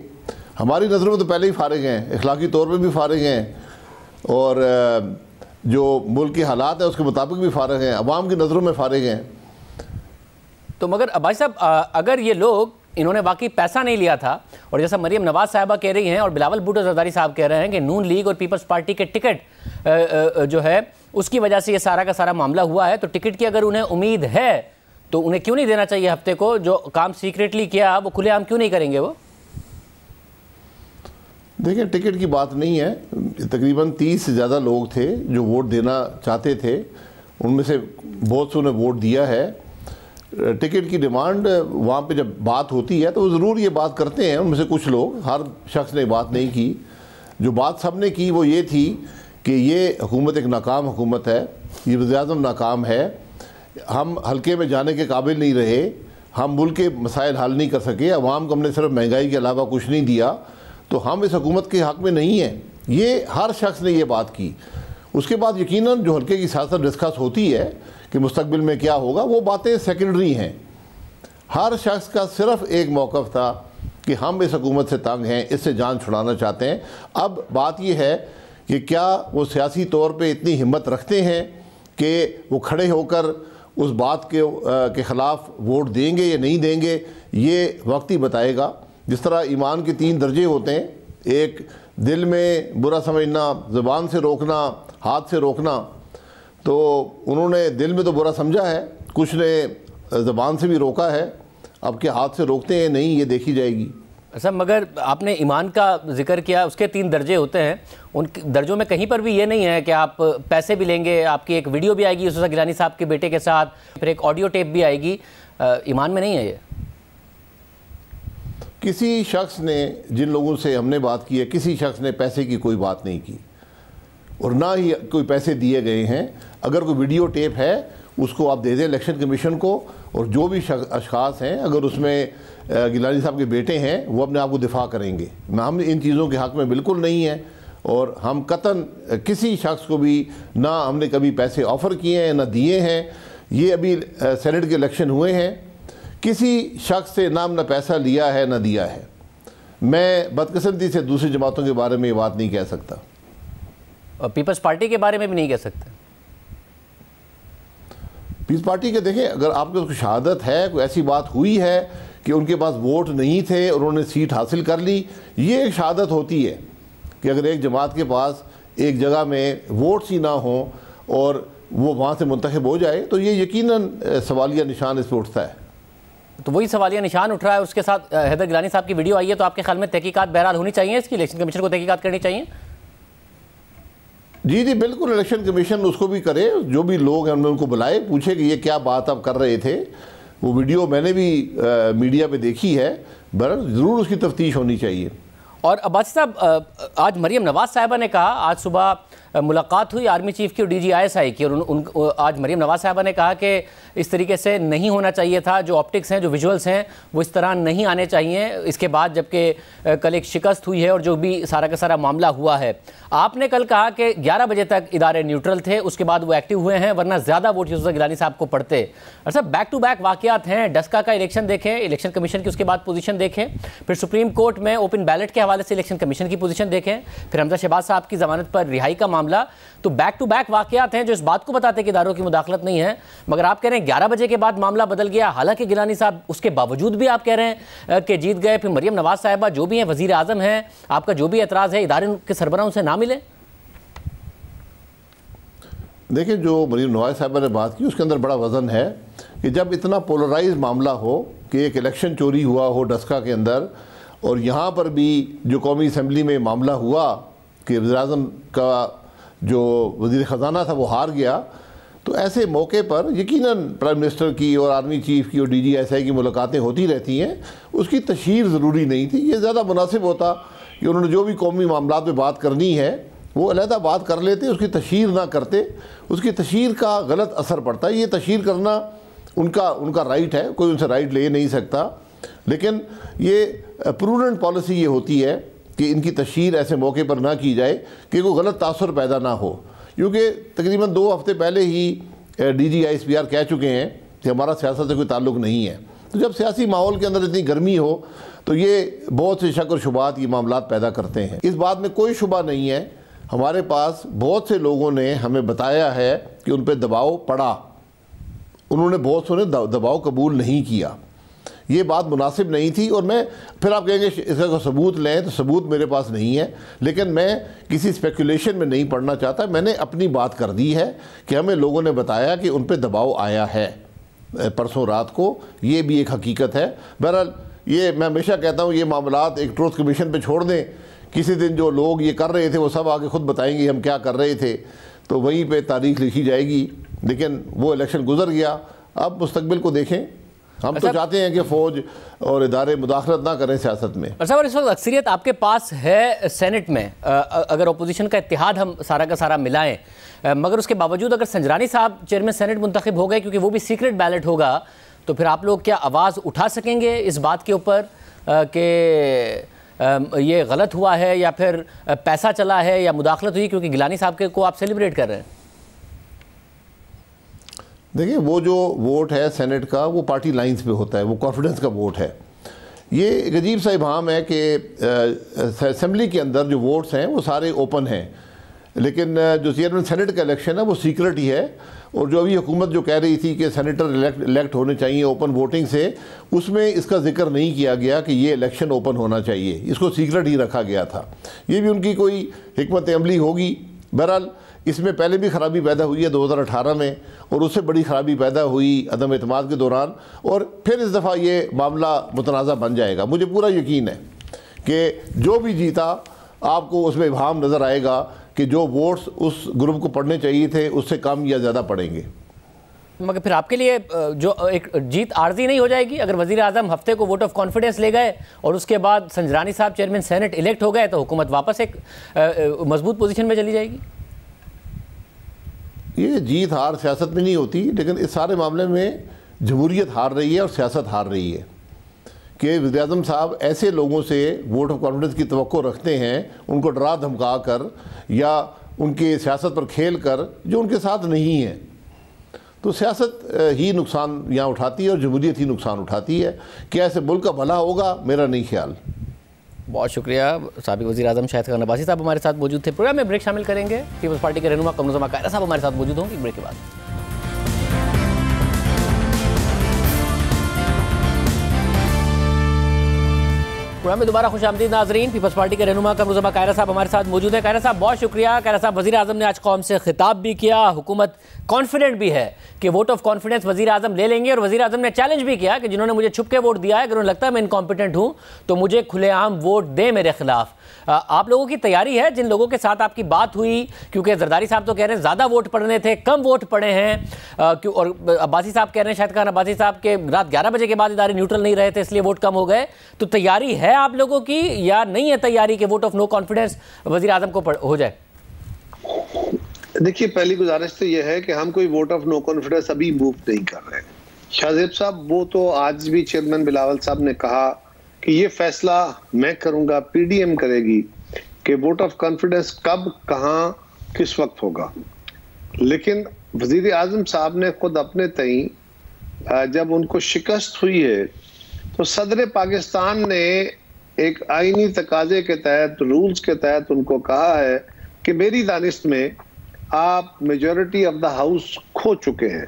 हमारी नज़रों में तो पहले ही फारिग हैं, इखलाकी तौर पे भी फारिग हैं और जो मुल्क के हालात है उसके मुताबिक भी फारिग हैं, अवाम की नज़रों में फारिग हैं। तो मगर भाई साहब, अगर ये लोग इन्होंने वाकई पैसा नहीं लिया था और जैसा मरियम नवाज साहिबा कह रही हैं और बिलावल भुट्टो ज़रदारी साहब कह रहे हैं कि नून लीग और पीपल्स पार्टी के टिकट जो है उसकी वजह से ये सारा का सारा मामला हुआ है, तो टिकट की अगर उन्हें उम्मीद है तो उन्हें क्यों नहीं देना चाहिए हफ्ते को? जो काम सीक्रेटली किया वो खुलेआम क्यों नहीं करेंगे वो? देखिए, टिकट की बात नहीं है। तकरीबन 30 से ज़्यादा लोग थे जो वोट देना चाहते थे, उनमें से बहुत से ने वोट दिया है। टिकट की डिमांड वहाँ पे जब बात होती है तो वो ज़रूर ये बात करते हैं। उनमें से कुछ लोग, हर शख्स ने बात नहीं की। जो बात सब ने की वो ये थी कि ये हुकूमत एक नाकाम हुकूमत है, ये वज़ीर आज़म नाकाम है, हम हल्के में जाने के काबिल नहीं रहे, हम मुल्क के मसाइल हल नहीं कर सके, अवाम को हमने सिर्फ महंगाई के अलावा कुछ नहीं दिया, तो हम इस हुकूमत के हक़ में नहीं हैं। ये हर शख्स ने ये बात की। उसके बाद यकीनन जो हल्के की सियासत डिस्कस होती है कि मुस्तकबिल में क्या होगा, वो बातें सेकेंडरी हैं। हर शख्स का सिर्फ एक मौक़िफ़ था कि हम इस हुकूमत से तंग हैं, इससे जान छुड़ाना चाहते हैं। अब बात यह है कि क्या वो सियासी तौर पे इतनी हिम्मत रखते हैं कि वो खड़े होकर उस बात के ख़िलाफ़ वोट देंगे या नहीं देंगे, ये वक्त ही बताएगा। जिस तरह ईमान के 3 दर्जे होते हैं, एक दिल में बुरा समझना, ज़ुबान से रोकना, हाथ से रोकना, तो उन्होंने दिल में तो बुरा समझा है, कुछ ने ज़ुबान से भी रोका है। अब क्या हाथ से रोकते हैं नहीं, ये देखी जाएगी। अच्छा, मगर आपने ईमान का जिक्र किया, उसके 3 दर्जे होते हैं। उन दर्जों में कहीं पर भी ये नहीं है कि आप पैसे भी लेंगे। आपकी एक वीडियो भी आएगी यूसुफ गिलानी साहब के बेटे के साथ, फिर एक ऑडियो टेप भी आएगी। ईमान में नहीं है ये। किसी शख्स ने, जिन लोगों से हमने बात की है, किसी शख्स ने पैसे की कोई बात नहीं की और ना ही कोई पैसे दिए गए हैं। अगर कोई वीडियो टेप है उसको आप दे दें इलेक्शन कमीशन को, और जो भी अशखास हैं, अगर उसमें गिलानी साहब के बेटे हैं, वो अपने आप को दिफा करेंगे। हम इन चीज़ों के हक़ में बिल्कुल नहीं है और हम कतन किसी शख्स को भी ना हमने कभी पैसे ऑफ़र किए हैं ना दिए हैं। ये अभी सेनेट के इलेक्शन हुए हैं, किसी शख्स से ना हमने पैसा लिया है ना दिया है। मैं बदकिस्मती से दूसरी जमातों के बारे में ये बात नहीं कह सकता और पीपल्स पार्टी के बारे में भी नहीं कह सकते। पीपल्स पार्टी के देखें, अगर आपके कोई शहादत है, कोई ऐसी बात हुई है कि उनके पास वोट नहीं थे और उन्होंने सीट हासिल कर ली, ये एक शहादत होती है कि अगर एक जमात के पास एक जगह में वोट्स ही ना हो और वो वहाँ से मुंतखब हो जाए, तो ये यकीनन सवालिया निशान इस पर उठता है। तो वही सवालिया निशान उठ रहा है। उसके साथ हैदर गिलानी साहब की वीडियो आई है, तो आपके ख्याल में तहकीकात बहरहाल होनी चाहिए, इसकी इलेक्शन कमीशन को तहकीकात करनी चाहिए? जी बिल्कुल, इलेक्शन कमीशन उसको भी करे। जो भी लोग हैं उन्होंने उनको बुलाए, पूछे कि ये क्या बात आप कर रहे थे। वो वीडियो मैंने भी मीडिया पे देखी है, बहरहाल ज़रूर उसकी तफ्तीश होनी चाहिए। और अब्बासी साहब, आज मरियम नवाज साहिबा ने कहा, आज सुबह मुलाकात हुई आर्मी चीफ की और DGISI की, और आज मरियम नवाज साहिबा ने कहा कि इस तरीके से नहीं होना चाहिए था, जो ऑप्टिक्स हैं, जो विजुअल्स हैं, वो इस तरह नहीं आने चाहिए। इसके बाद जबकि कल एक शिकस्त हुई है और जो भी सारा का सारा मामला हुआ है, आपने कल कहा कि 11 बजे तक इदारे न्यूट्रल थे, उसके बाद वो एक्टिव हुए हैं, वरना ज़्यादा वोट यूसुफ गिलानी साहब को पड़ते। अच्छा, बैक टू बैक वाक़यात हैं। डस्का का इलेक्शन देखें, इलेक्शन कमीशन की उसके बाद पोजीशन देखें, फिर सुप्रीम कोर्ट में ओपन बैलेट के हवाले से इलेक्शन कमीशन की पोजीशन देखें, फिर हमजा शहबाज साहब की ज़मानत पर रिहाई का मामला मामला, तो बैक टू बैक वाकयात हैं जो इस बात को बताते हैं कि इदारों की मुदाखलत नहीं है। मगर आप कह रहे हैं 11 बजे के बाद मामला बदल गया, हालांकि गिलानी साहब उसके बावजूद भी आप कह रहे हैं कि जीत गए। फिर मरियम नवाज साहिबा जो भी हैं, वजीर आजम हैं, आपका जो भी एतराज़ है, इदारे के सरबराह उनसे ना मिले। देखिए, जो मरीम नवाज साहबा ने बात की उसके अंदर बड़ा वजन है कि जब इतना पोलराइज मामला हो कि एक इलेक्शन चोरी हुआ हो डस्का के अंदर, और यहाँ पर भी जो कौमी असम्बली में मामला हुआ कि वज़ीर-ए-आज़म का जो वज़ीर ख़जाना था वो हार गया, तो ऐसे मौके पर यकीनन प्राइम मिनिस्टर की और आर्मी चीफ़ की और DGSI की मुलाकातें होती रहती हैं। उसकी तशहीर ज़रूरी नहीं थी। ये ज़्यादा मुनासिब होता कि उन्होंने जो भी कौमी मामलात में बात करनी है वो अलहदा बात कर लेते, उसकी तशहीर ना करते। उसकी तशहीर का गलत असर पड़ता है। ये तशहीर करना उनका राइट है, कोई उनसे राइट ले नहीं सकता। लेकिन ये प्रूडेंट पॉलिसी ये होती है कि इनकी तशहीर ऐसे मौके पर ना की जाए कि कोई गलत तासुर पैदा ना हो, क्योंकि तकरीबन 2 हफ्ते पहले ही DG ISPR कह चुके हैं कि हमारा सियासत से कोई ताल्लुक़ नहीं है। तो जब सियासी माहौल के अंदर इतनी गर्मी हो तो ये बहुत से शक और शुबात ये मामलात पैदा करते हैं। इस बात में कोई शुबा नहीं है, हमारे पास बहुत से लोगों ने हमें बताया है कि उन पर दबाव पड़ा, उन्होंने बहुत से दबाव कबूल नहीं किया। ये बात मुनासिब नहीं थी। और मैं फिर आप कहेंगे इसका सबूत लें, तो सबूत मेरे पास नहीं है, लेकिन मैं किसी स्पेकुलेशन में नहीं पड़ना चाहता। मैंने अपनी बात कर दी है कि हमें लोगों ने बताया कि उन पर दबाव आया है परसों रात को, ये भी एक हकीकत है। बहरहाल ये मैं हमेशा कहता हूँ, ये मामलात एक ट्रूथ कमीशन पे छोड़ दें। किसी दिन जो लोग ये कर रहे थे वो सब आके खुद बताएंगे हम क्या कर रहे थे, तो वहीं पे तारीख लिखी जाएगी। लेकिन वो इलेक्शन गुजर गया, अब मुस्तकबिल को देखें। हम तो चाहते हैं कि फ़ौज और इदारे मुदाखलत ना करें सियासत में। अच्छा, इस वक्त अक्सरियत आपके पास है सेनेट में, अगर अपोजिशन का इत्तेहाद हम सारा का सारा मिलाएं, मगर उसके बावजूद अगर संजरानी साहब चेयरमैन सेनेट मुंतखब हो गए, क्योंकि वो भी सीक्रेट बैलेट होगा, तो फिर आप लोग क्या आवाज़ उठा सकेंगे इस बात के ऊपर कि ये गलत हुआ है या फिर पैसा चला है या मुदाखलत हुई, क्योंकि गिलानी साहब के को आप सेलिब्रेट कर रहे हैं? देखिए, वो जो वोट है सेनेट का वो पार्टी लाइंस पे होता है, वो कॉन्फिडेंस का वोट है। ये एक अजीब सा इबाम है कि असेंबली के अंदर जो वोट्स हैं वो सारे ओपन हैं, लेकिन जो चेयरमैन सेनेट का इलेक्शन है वो सीक्रेट ही है। और जो अभी हुकूमत जो कह रही थी कि सेनेटर इलेक्ट होने चाहिए ओपन वोटिंग से, उसमें इसका जिक्र नहीं किया गया कि ये इलेक्शन ओपन होना चाहिए, इसको सीक्रेट ही रखा गया था। ये भी उनकी कोई हिकमत अमली होगी। बहरहाल इसमें पहले भी ख़राबी पैदा हुई है 2018 में, और उससे बड़ी ख़राबी पैदा हुई अदम एतमाद के दौरान, और फिर इस दफ़ा ये मामला मुतनाज़ा बन जाएगा। मुझे पूरा यकीन है कि जो भी जीता आपको उसमें इबाम नज़र आएगा कि जो वोट्स उस ग्रुप को पढ़ने चाहिए थे उससे कम या ज़्यादा पड़ेंगे। मगर फिर आपके लिए जो एक जीत आर्जी नहीं हो जाएगी अगर वज़ीर आज़म हफ्ते को वोट ऑफ कॉन्फिडेंस ले गए और उसके बाद संजरानी साहब चेयरमैन सेनेट इलेक्ट हो गए, तो हुकूमत वापस एक मजबूत पोजीशन में चली जाएगी? ये जीत हार सियासत में नहीं होती, लेकिन इस सारे मामले में जमहूरियत हार रही है और सियासत हार रही है कि वज़ीर-ए-आज़म साहब ऐसे लोगों से वोट ऑफ कॉन्फिडेंस की तवक्को रखते हैं, उनको डरा धमका कर या उनके सियासत पर खेल कर जो उनके साथ नहीं है। तो सियासत ही नुकसान यहाँ उठाती है और जमहूरियत ही नुकसान उठाती है। क्या ऐसे मुल्क का भला होगा? मेरा नहीं ख्याल। बहुत शुक्रिया। साबिक़ वज़ीर आज़म शाहिद खान अब्बासी साहब हमारे साथ मौजूद थे। प्रोग्राम में ब्रेक शामिल करेंगे। पीपल्स पार्टी के रहनुमा कमरुज़्ज़मा कायरा साहब हमारे साथ मौजूद होंगे ब्रेक के बाद। प्रोग्राम में दोबारा खुशामदीद नाज़रीन। पीपल्स पार्टी के रहनुमा कमरुज़्ज़मा कायरा साहब हमारे साथ मौजूद है। कायरा साहब बहुत शुक्रिया। कायरा साहब, वज़ीर आज़म ने आज कौम से खिताब भी किया, हुकूमत कॉन्फिडेंट भी है कि वोट ऑफ कॉन्फिडेंस वज़ीर आज़म ले लेंगे, और वज़ीर आज़म ने चैलेंज भी किया कि जिन्होंने मुझे छुप के वोट दिया है, अगर उन्हें लगता है मैं इनकॉम्पिटेंट हूँ तो मुझे खुलेआम वोट दें मेरे खिलाफ। आप लोगों की तैयारी है, जिन लोगों के साथ आपकी बात हुई, क्योंकि जरदारी साहब तो कह रहे हैं ज़्यादा वोट पड़ने थे, कम वोट पड़े हैं, और अब्बासी साहब कह रहे हैं, शाहिद खान अब्बासी साहब के रात 11 बजे के बाद इदारे न्यूट्रल नहीं रहे थे इसलिए वोट कम हो गए, तो तैयारी है आप लोगों की या नहीं है तैयारी कि वोट ऑफ नो कॉन्फिडेंस वज़ीर आज़म को हो जाए? देखिए, पहली गुजारिश तो यह है कि हम कोई वोट ऑफ नो कॉन्फिडेंस अभी मूव नहीं कर रहे हैं। शाहजेब साहब, वो तो आज भी चेयरमैन बिलावल साहब ने कहा कि ये फैसला मैं करूंगा, पीडीएम करेगी कि वोट ऑफ कॉन्फिडेंस कब, कहां, किस वक्त होगा। लेकिन वजीर आजम साहब ने खुद अपने तई जब उनको शिकस्त हुई है तो सदर पाकिस्तान ने एक आईनी तकाजे के तहत, रूल्स के तहत उनको कहा है कि मेरी दानिश में आप मेजॉरिटी ऑफ द हाउस खो चुके हैं।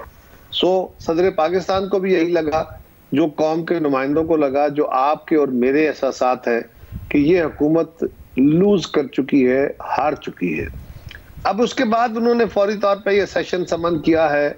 सो सदर पाकिस्तान को भी यही लगा, जो कौम के नुमाइंदों को लगा, जो आपके और मेरे एहसासात हैं कि ये हुकूमत लूज कर चुकी है, हार चुकी है। अब उसके बाद उन्होंने फौरी तौर पे ये सेशन समन किया है।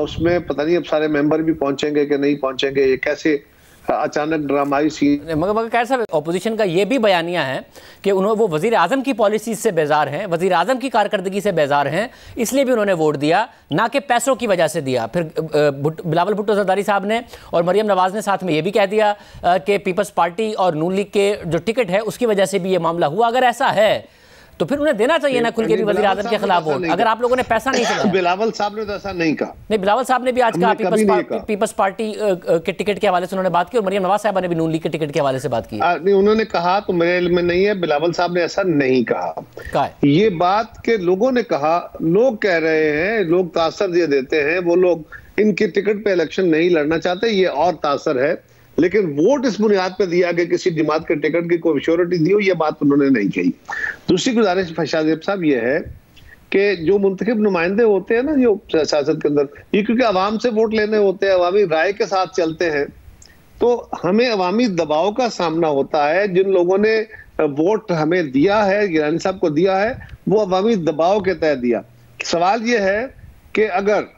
उसमें पता नहीं अब सारे मेंबर भी पहुंचेंगे कि नहीं पहुंचेंगे, ये कैसे अचानक ड्रामाई सी। मगर कैसा ऑपोजिशन का ये भी बयानिया है कि वो वजीर आजम की पॉलिसी से बेजार हैं, वजीर आजम की कारकर्दगी से बेजार हैं, इसलिए भी उन्होंने वोट दिया, ना कि पैसों की वजह से दिया। फिर बिलावल भुट्टो जरदारी साहब ने और मरियम नवाज ने साथ में ये भी कह दिया कि पीपल्स पार्टी और नून लीग के जो टिकट है उसकी वजह से भी ये मामला हुआ। अगर ऐसा है तो फिर उन्हें देना चाहिए ना खुल के भी वजीर आजम के खिलाफ वोट, अगर आप लोगों ने पैसा नहीं चलाया। बिलावल साहब ने तो ऐसा नहीं कहा। नहीं, बिलावल साहब ने भी आज कहा पीपल्स पार्टी के टिकट के हवाले से उन्होंने बात की, और मरियम नवाज साहब ने भी नून लीग के टिकट के हवाले से बात की। नहीं, उन्होंने कहा तो मेरे इल्म में नहीं है, बिलावल साहब ने ऐसा नहीं कहा। ये बात के लोगों ने कहा, लोग कह रहे हैं, लोग तासर ये देते हैं, वो लोग इनके टिकट पे इलेक्शन नहीं लड़ना चाहते, ये और तासर है। लेकिन वोट इस बुनियाद पे दिया कि किसी जमात के टिकट की कोई श्योरिटी दी हो, ये बात उन्होंने नहीं कही। दूसरी गुजारिश शाहजेब साहब ये है कि जो मुंतखब नुमाइंदे होते हैं ना जो सियासत के अंदर, ये क्योंकि अवाम से वोट लेने होते हैं, अवामी राय के साथ चलते हैं, तो हमें अवामी दबाव का सामना होता है। जिन लोगों ने वोट हमें दिया है, गिलानी साहब को दिया है, वो अवामी दबाव के तहत दिया। सवाल ये है कि अगर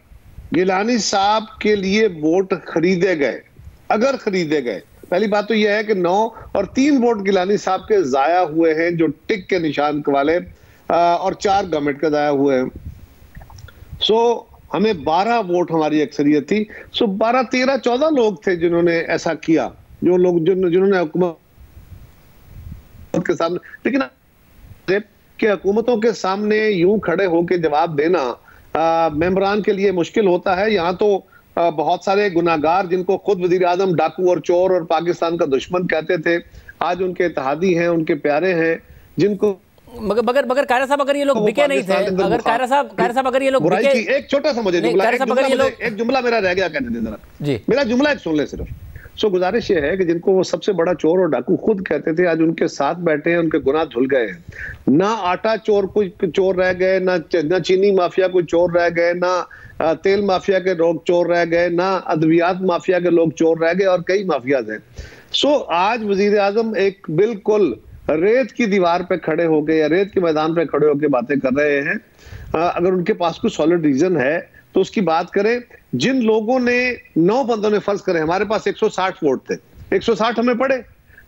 गिलानी साहब के लिए वोट खरीदे गए, अगर खरीदे गए, पहली बात तो यह है कि 9 और 3 वोट गिलानी साहब के जाया हुए हैं जो टिक के निशान वाले, और 4 गवर्नमेंट के जाया हुए हैं। सो हमें 12 वोट हमारी अक्सरियत थी। सो 12, 13, 14 लोग थे जिन्होंने ऐसा किया, जो लोग जिन्होंने हुकूमत के सामने, लेकिन कि हुकूमतों के सामने यूं खड़े होकर जवाब देना मेंबरान के लिए मुश्किल होता है। यहाँ तो बहुत सारे गुनाहगार जिनको खुद वजीर आजम डाकू और चोर और पाकिस्तान का दुश्मन कहते थे, आज उनके इत्तेहादी हैं, उनके प्यारे हैं, जिनको मगर कायरा साहब अगर ये लोग बिके नहीं थे, अगर कायरा साहब अगर ये लोग बिके, एक छोटा सा मुझे एक जुमला मेरा रह गया कहने दे जरा जी, मेरा जुमला एक सुन ले सिर्फ। सो गुजारिश ये है कि जिनको वो सबसे बड़ा चोर और डाकू खुद कहते थे, आज उनके साथ बैठे हैं, उनके गुनाह धुल गए हैं। ना आटा चोर कोई चोर रह गए, ना चीनी माफिया कोई चोर रह गए, ना तेल माफिया के लोग चोर रह गए, ना अद्वियात माफिया के लोग चोर रह गए, और कई माफियाज हैं। सो आज वजीर आजम एक बिल्कुल रेत की दीवार पे खड़े होके या रेत के मैदान पे खड़े होके बातें कर रहे हैं। अगर उनके पास कोई सॉलिड रीजन है तो उसकी बात करें। जिन लोगों ने 9 बंदों ने, फर्ज करें हमारे पास 160 वोट थे, 160 हमें पड़े,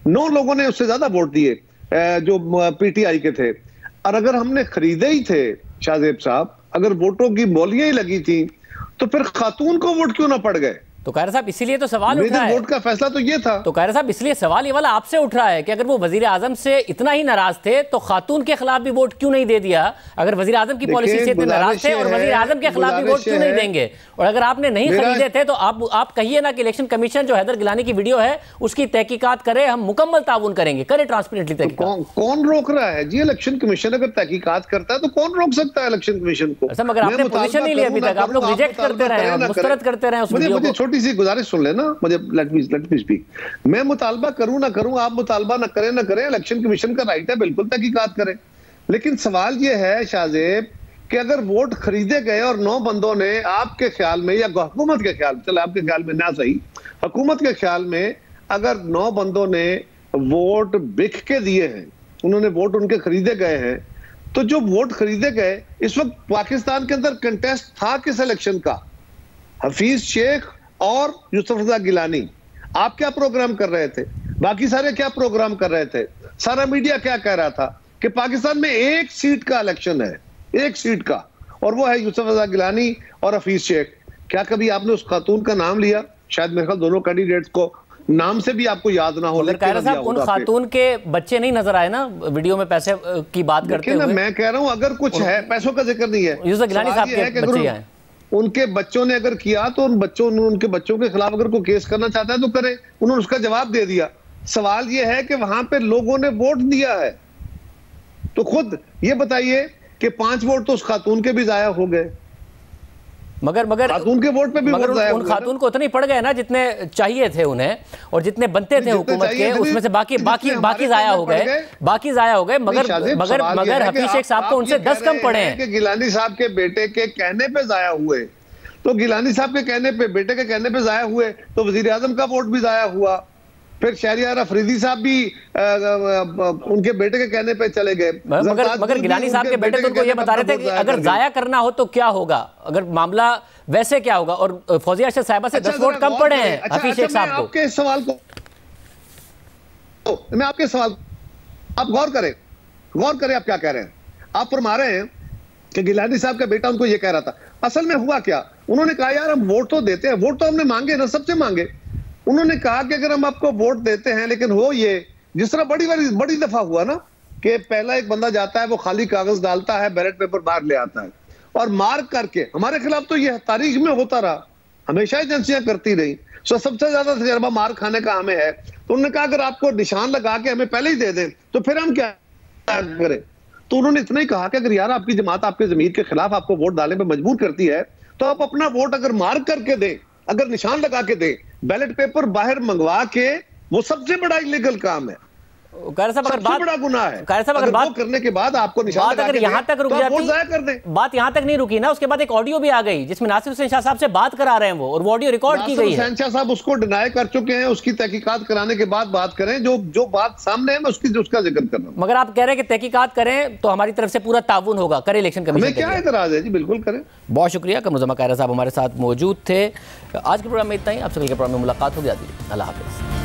9 लोगों ने उससे ज्यादा वोट दिए जो पीटीआई के थे। और अगर हमने खरीदे ही थे शाहजेब साहब, अगर वोटों की बोलियां ही लगी थी, तो फिर खातून को वोट क्यों ना पड़ गए? तो कायरा साहब इसीलिए तो सवाल उठ रहा है, वोट का फैसला तो ये था। तो कायरा साहब इसलिए सवाल ये वाला आपसे उठ रहा है कि अगर वो वजीर आजम से इतना ही नाराज थे तो खातून के खिलाफ भी वोट क्यों नहीं दे दिया? अगर वजीर आजम की पॉलिसी से इतने नाराज थे और वजीर आजम के खिलाफ भी वोट क्यों नहीं देंगे? और अगर आपने नहीं खरीदे थे तो आप कहिए ना कि इलेक्शन कमीशन जो हैदर गिलानी की वीडियो है उसकी तहकीकात करे, हम मुकम्मल ताउन करेंगे, करे ट्रांसपेरेंटली तहकीकात। कौन रोक रहा है जी? इलेक्शन कमीशन अगर तहकीकात करता है तो कौन रोक सकता है इलेक्शन कमीशन को? मगर आपने पोजीशन नहीं ली अभी तक, आप लोग रिजेक्ट करते रहे, मुस्तरद करते रहे उस वीडियो को। छोटी सी गुजारिश सुन लेना मुझे, लेट मी स्पीक। मैं मुतालबा करूं ना करूं, आप मुतालबा ना करें, इलेक्शन कमीशन का राइट है, बिल्कुल तहकीकात करें। लेकिन सवाल ये है शाहजेब कि अगर वोट खरीदे गए और 9 बंदों ने आपके ख्याल में या हुकूमत के ख्याल में, चलो आपके ख्याल में ना सही, हुकूमत के ख्याल में अगर 9 बंदों ने वोट बिक के दिए हैं, उन्होंने वोट उनके खरीदे गए हैं, तो जो वोट खरीदे गए, इस वक्त पाकिस्तान के अंदर कंटेस्ट था किस इलेक्शन का? हफीज शेख और यूसुफ रजा गिलानी। आप क्या प्रोग्राम कर रहे थे? बाकी सारे क्या प्रोग्राम कर रहे थे? सारा मीडिया क्या कह रहा था कि पाकिस्तान में 1 सीट का इलेक्शन है, 1 सीट का, और वो है यूसुफ रजा गिलानी और हफीज शेख। क्या कभी आपने उस खातून का नाम लिया? शायद मेरे ख्याल दोनों कैंडिडेट्स को नाम से भी आपको याद ना हो। उन खातून के बच्चे नहीं नजर आए ना वीडियो में पैसे की बात करते हुए? मैं कह रहा हूं अगर कुछ है, पैसों का जिक्र नहीं है, यूसुफ गिलानी साहब के बच्चे हैं, उनके बच्चों ने अगर किया तो उनके बच्चों के खिलाफ अगर कोई केस करना चाहता है तो करे। उन्होंने उसका जवाब दे दिया। सवाल यह है कि वहां पे लोगों ने वोट दिया है, तो खुद ये बताइए कि 5 वोट तो उस खातून के भी जाया हो गए। मगर खातून के वोट पे भी मगर उन खातून को उतने पड़ गए ना जितने चाहिए थे उन्हें, और जितने बनते थे हुकूमत के, उसमें से बाकी जाया हो गए। मगर हफीज शेख साहब को उनसे 10 कम पड़े हैं। गिलानी साहब के बेटे के कहने पे जाया हुए, तो गिलानी साहब के कहने पे, बेटे के कहने पे जाया हुए, तो वजीर आजम का वोट भी जाया हुआ। फिर शहरियार अफरीदी साहब भी उनके बेटे के कहने पे चले गए। मगर गिलानी साहब के बेटे तो उनको ये बता रहे थे कि अगर जाया करना हो तो क्या होगा, अगर मामला वैसे क्या होगा, और फौजिया अरशद साहिबा से 10 वोट कम पड़े हैं हफीज शेख साहब को। आपके सवाल को मैं आपके सवाल आप गौर करें आप क्या कह रहे हैं। आप फरमा रहे हैं कि गिलानी साहब का बेटा उनको ये कह रहा था। असल में हुआ क्या, उन्होंने कहा यार हम वोट तो देते हैं, वोट तो हमने मांगे ना, सबसे मांगे। उन्होंने कहा कि अगर हम आपको वोट देते हैं, लेकिन हो ये जिस तरह बड़ी दफा हुआ ना कि पहला एक बंदा जाता है, वो खाली कागज डालता है, बैलेट पेपर बाहर ले आता है और मार्क करके, हमारे खिलाफ तो ये तारीख में होता रहा, हमेशा एजेंसियां करती रही। सो सबसे ज्यादा तजर्बा मार खाने का हमें है। तो उन्होंने कहा अगर आपको निशान लगा के हमें पहले ही दे दें तो फिर हम क्या करें। तो उन्होंने इतना ही कहा कि अगर यार आपकी जमात आपके ज़मीर के खिलाफ आपको वोट डालने पे मजबूर करती है, तो आप अपना वोट अगर मार्क करके दें, अगर निशान लगा के दें, बैलेट पेपर बाहर मंगवा के, वो सबसे बड़ा इलीगल काम है, सबसे बड़ा गुनाह है। अगर बात करने के बाद आपको निशान लगा के यहाँ तक रुक जाती, बात यहाँ तक नहीं रुकी ना, उसके बाद एक ऑडियो भी आ गई जिसमें नासिर हुसैन शाह साहब से बात करा रहे हैं वो, और वो ऑडियो रिकॉर्ड की गई है। हुसैन शाह साहब उसको डिनाई कर चुके हैं, उसकी तहकीकात कराने के बाद बात करें, जो बात सामने है मैं उसका जिक्र कर रहा हूं। मगर आप कह रहे हैं कि तहकीकात करें तो हमारी तरफ से पूरा ताउन होगा, करें इलेक्शन कमीशन। क्या एतराज है जी, बिल्कुल करें। बहुत शुक्रिया। कमरुज़्ज़मा कायरा साहब हमारे साथ मौजूद थे। आज के प्रोग्राम में इतना ही, आपसे कल के प्रोग्राम में मुलाकात होगी। अल्लाह हाफिज़।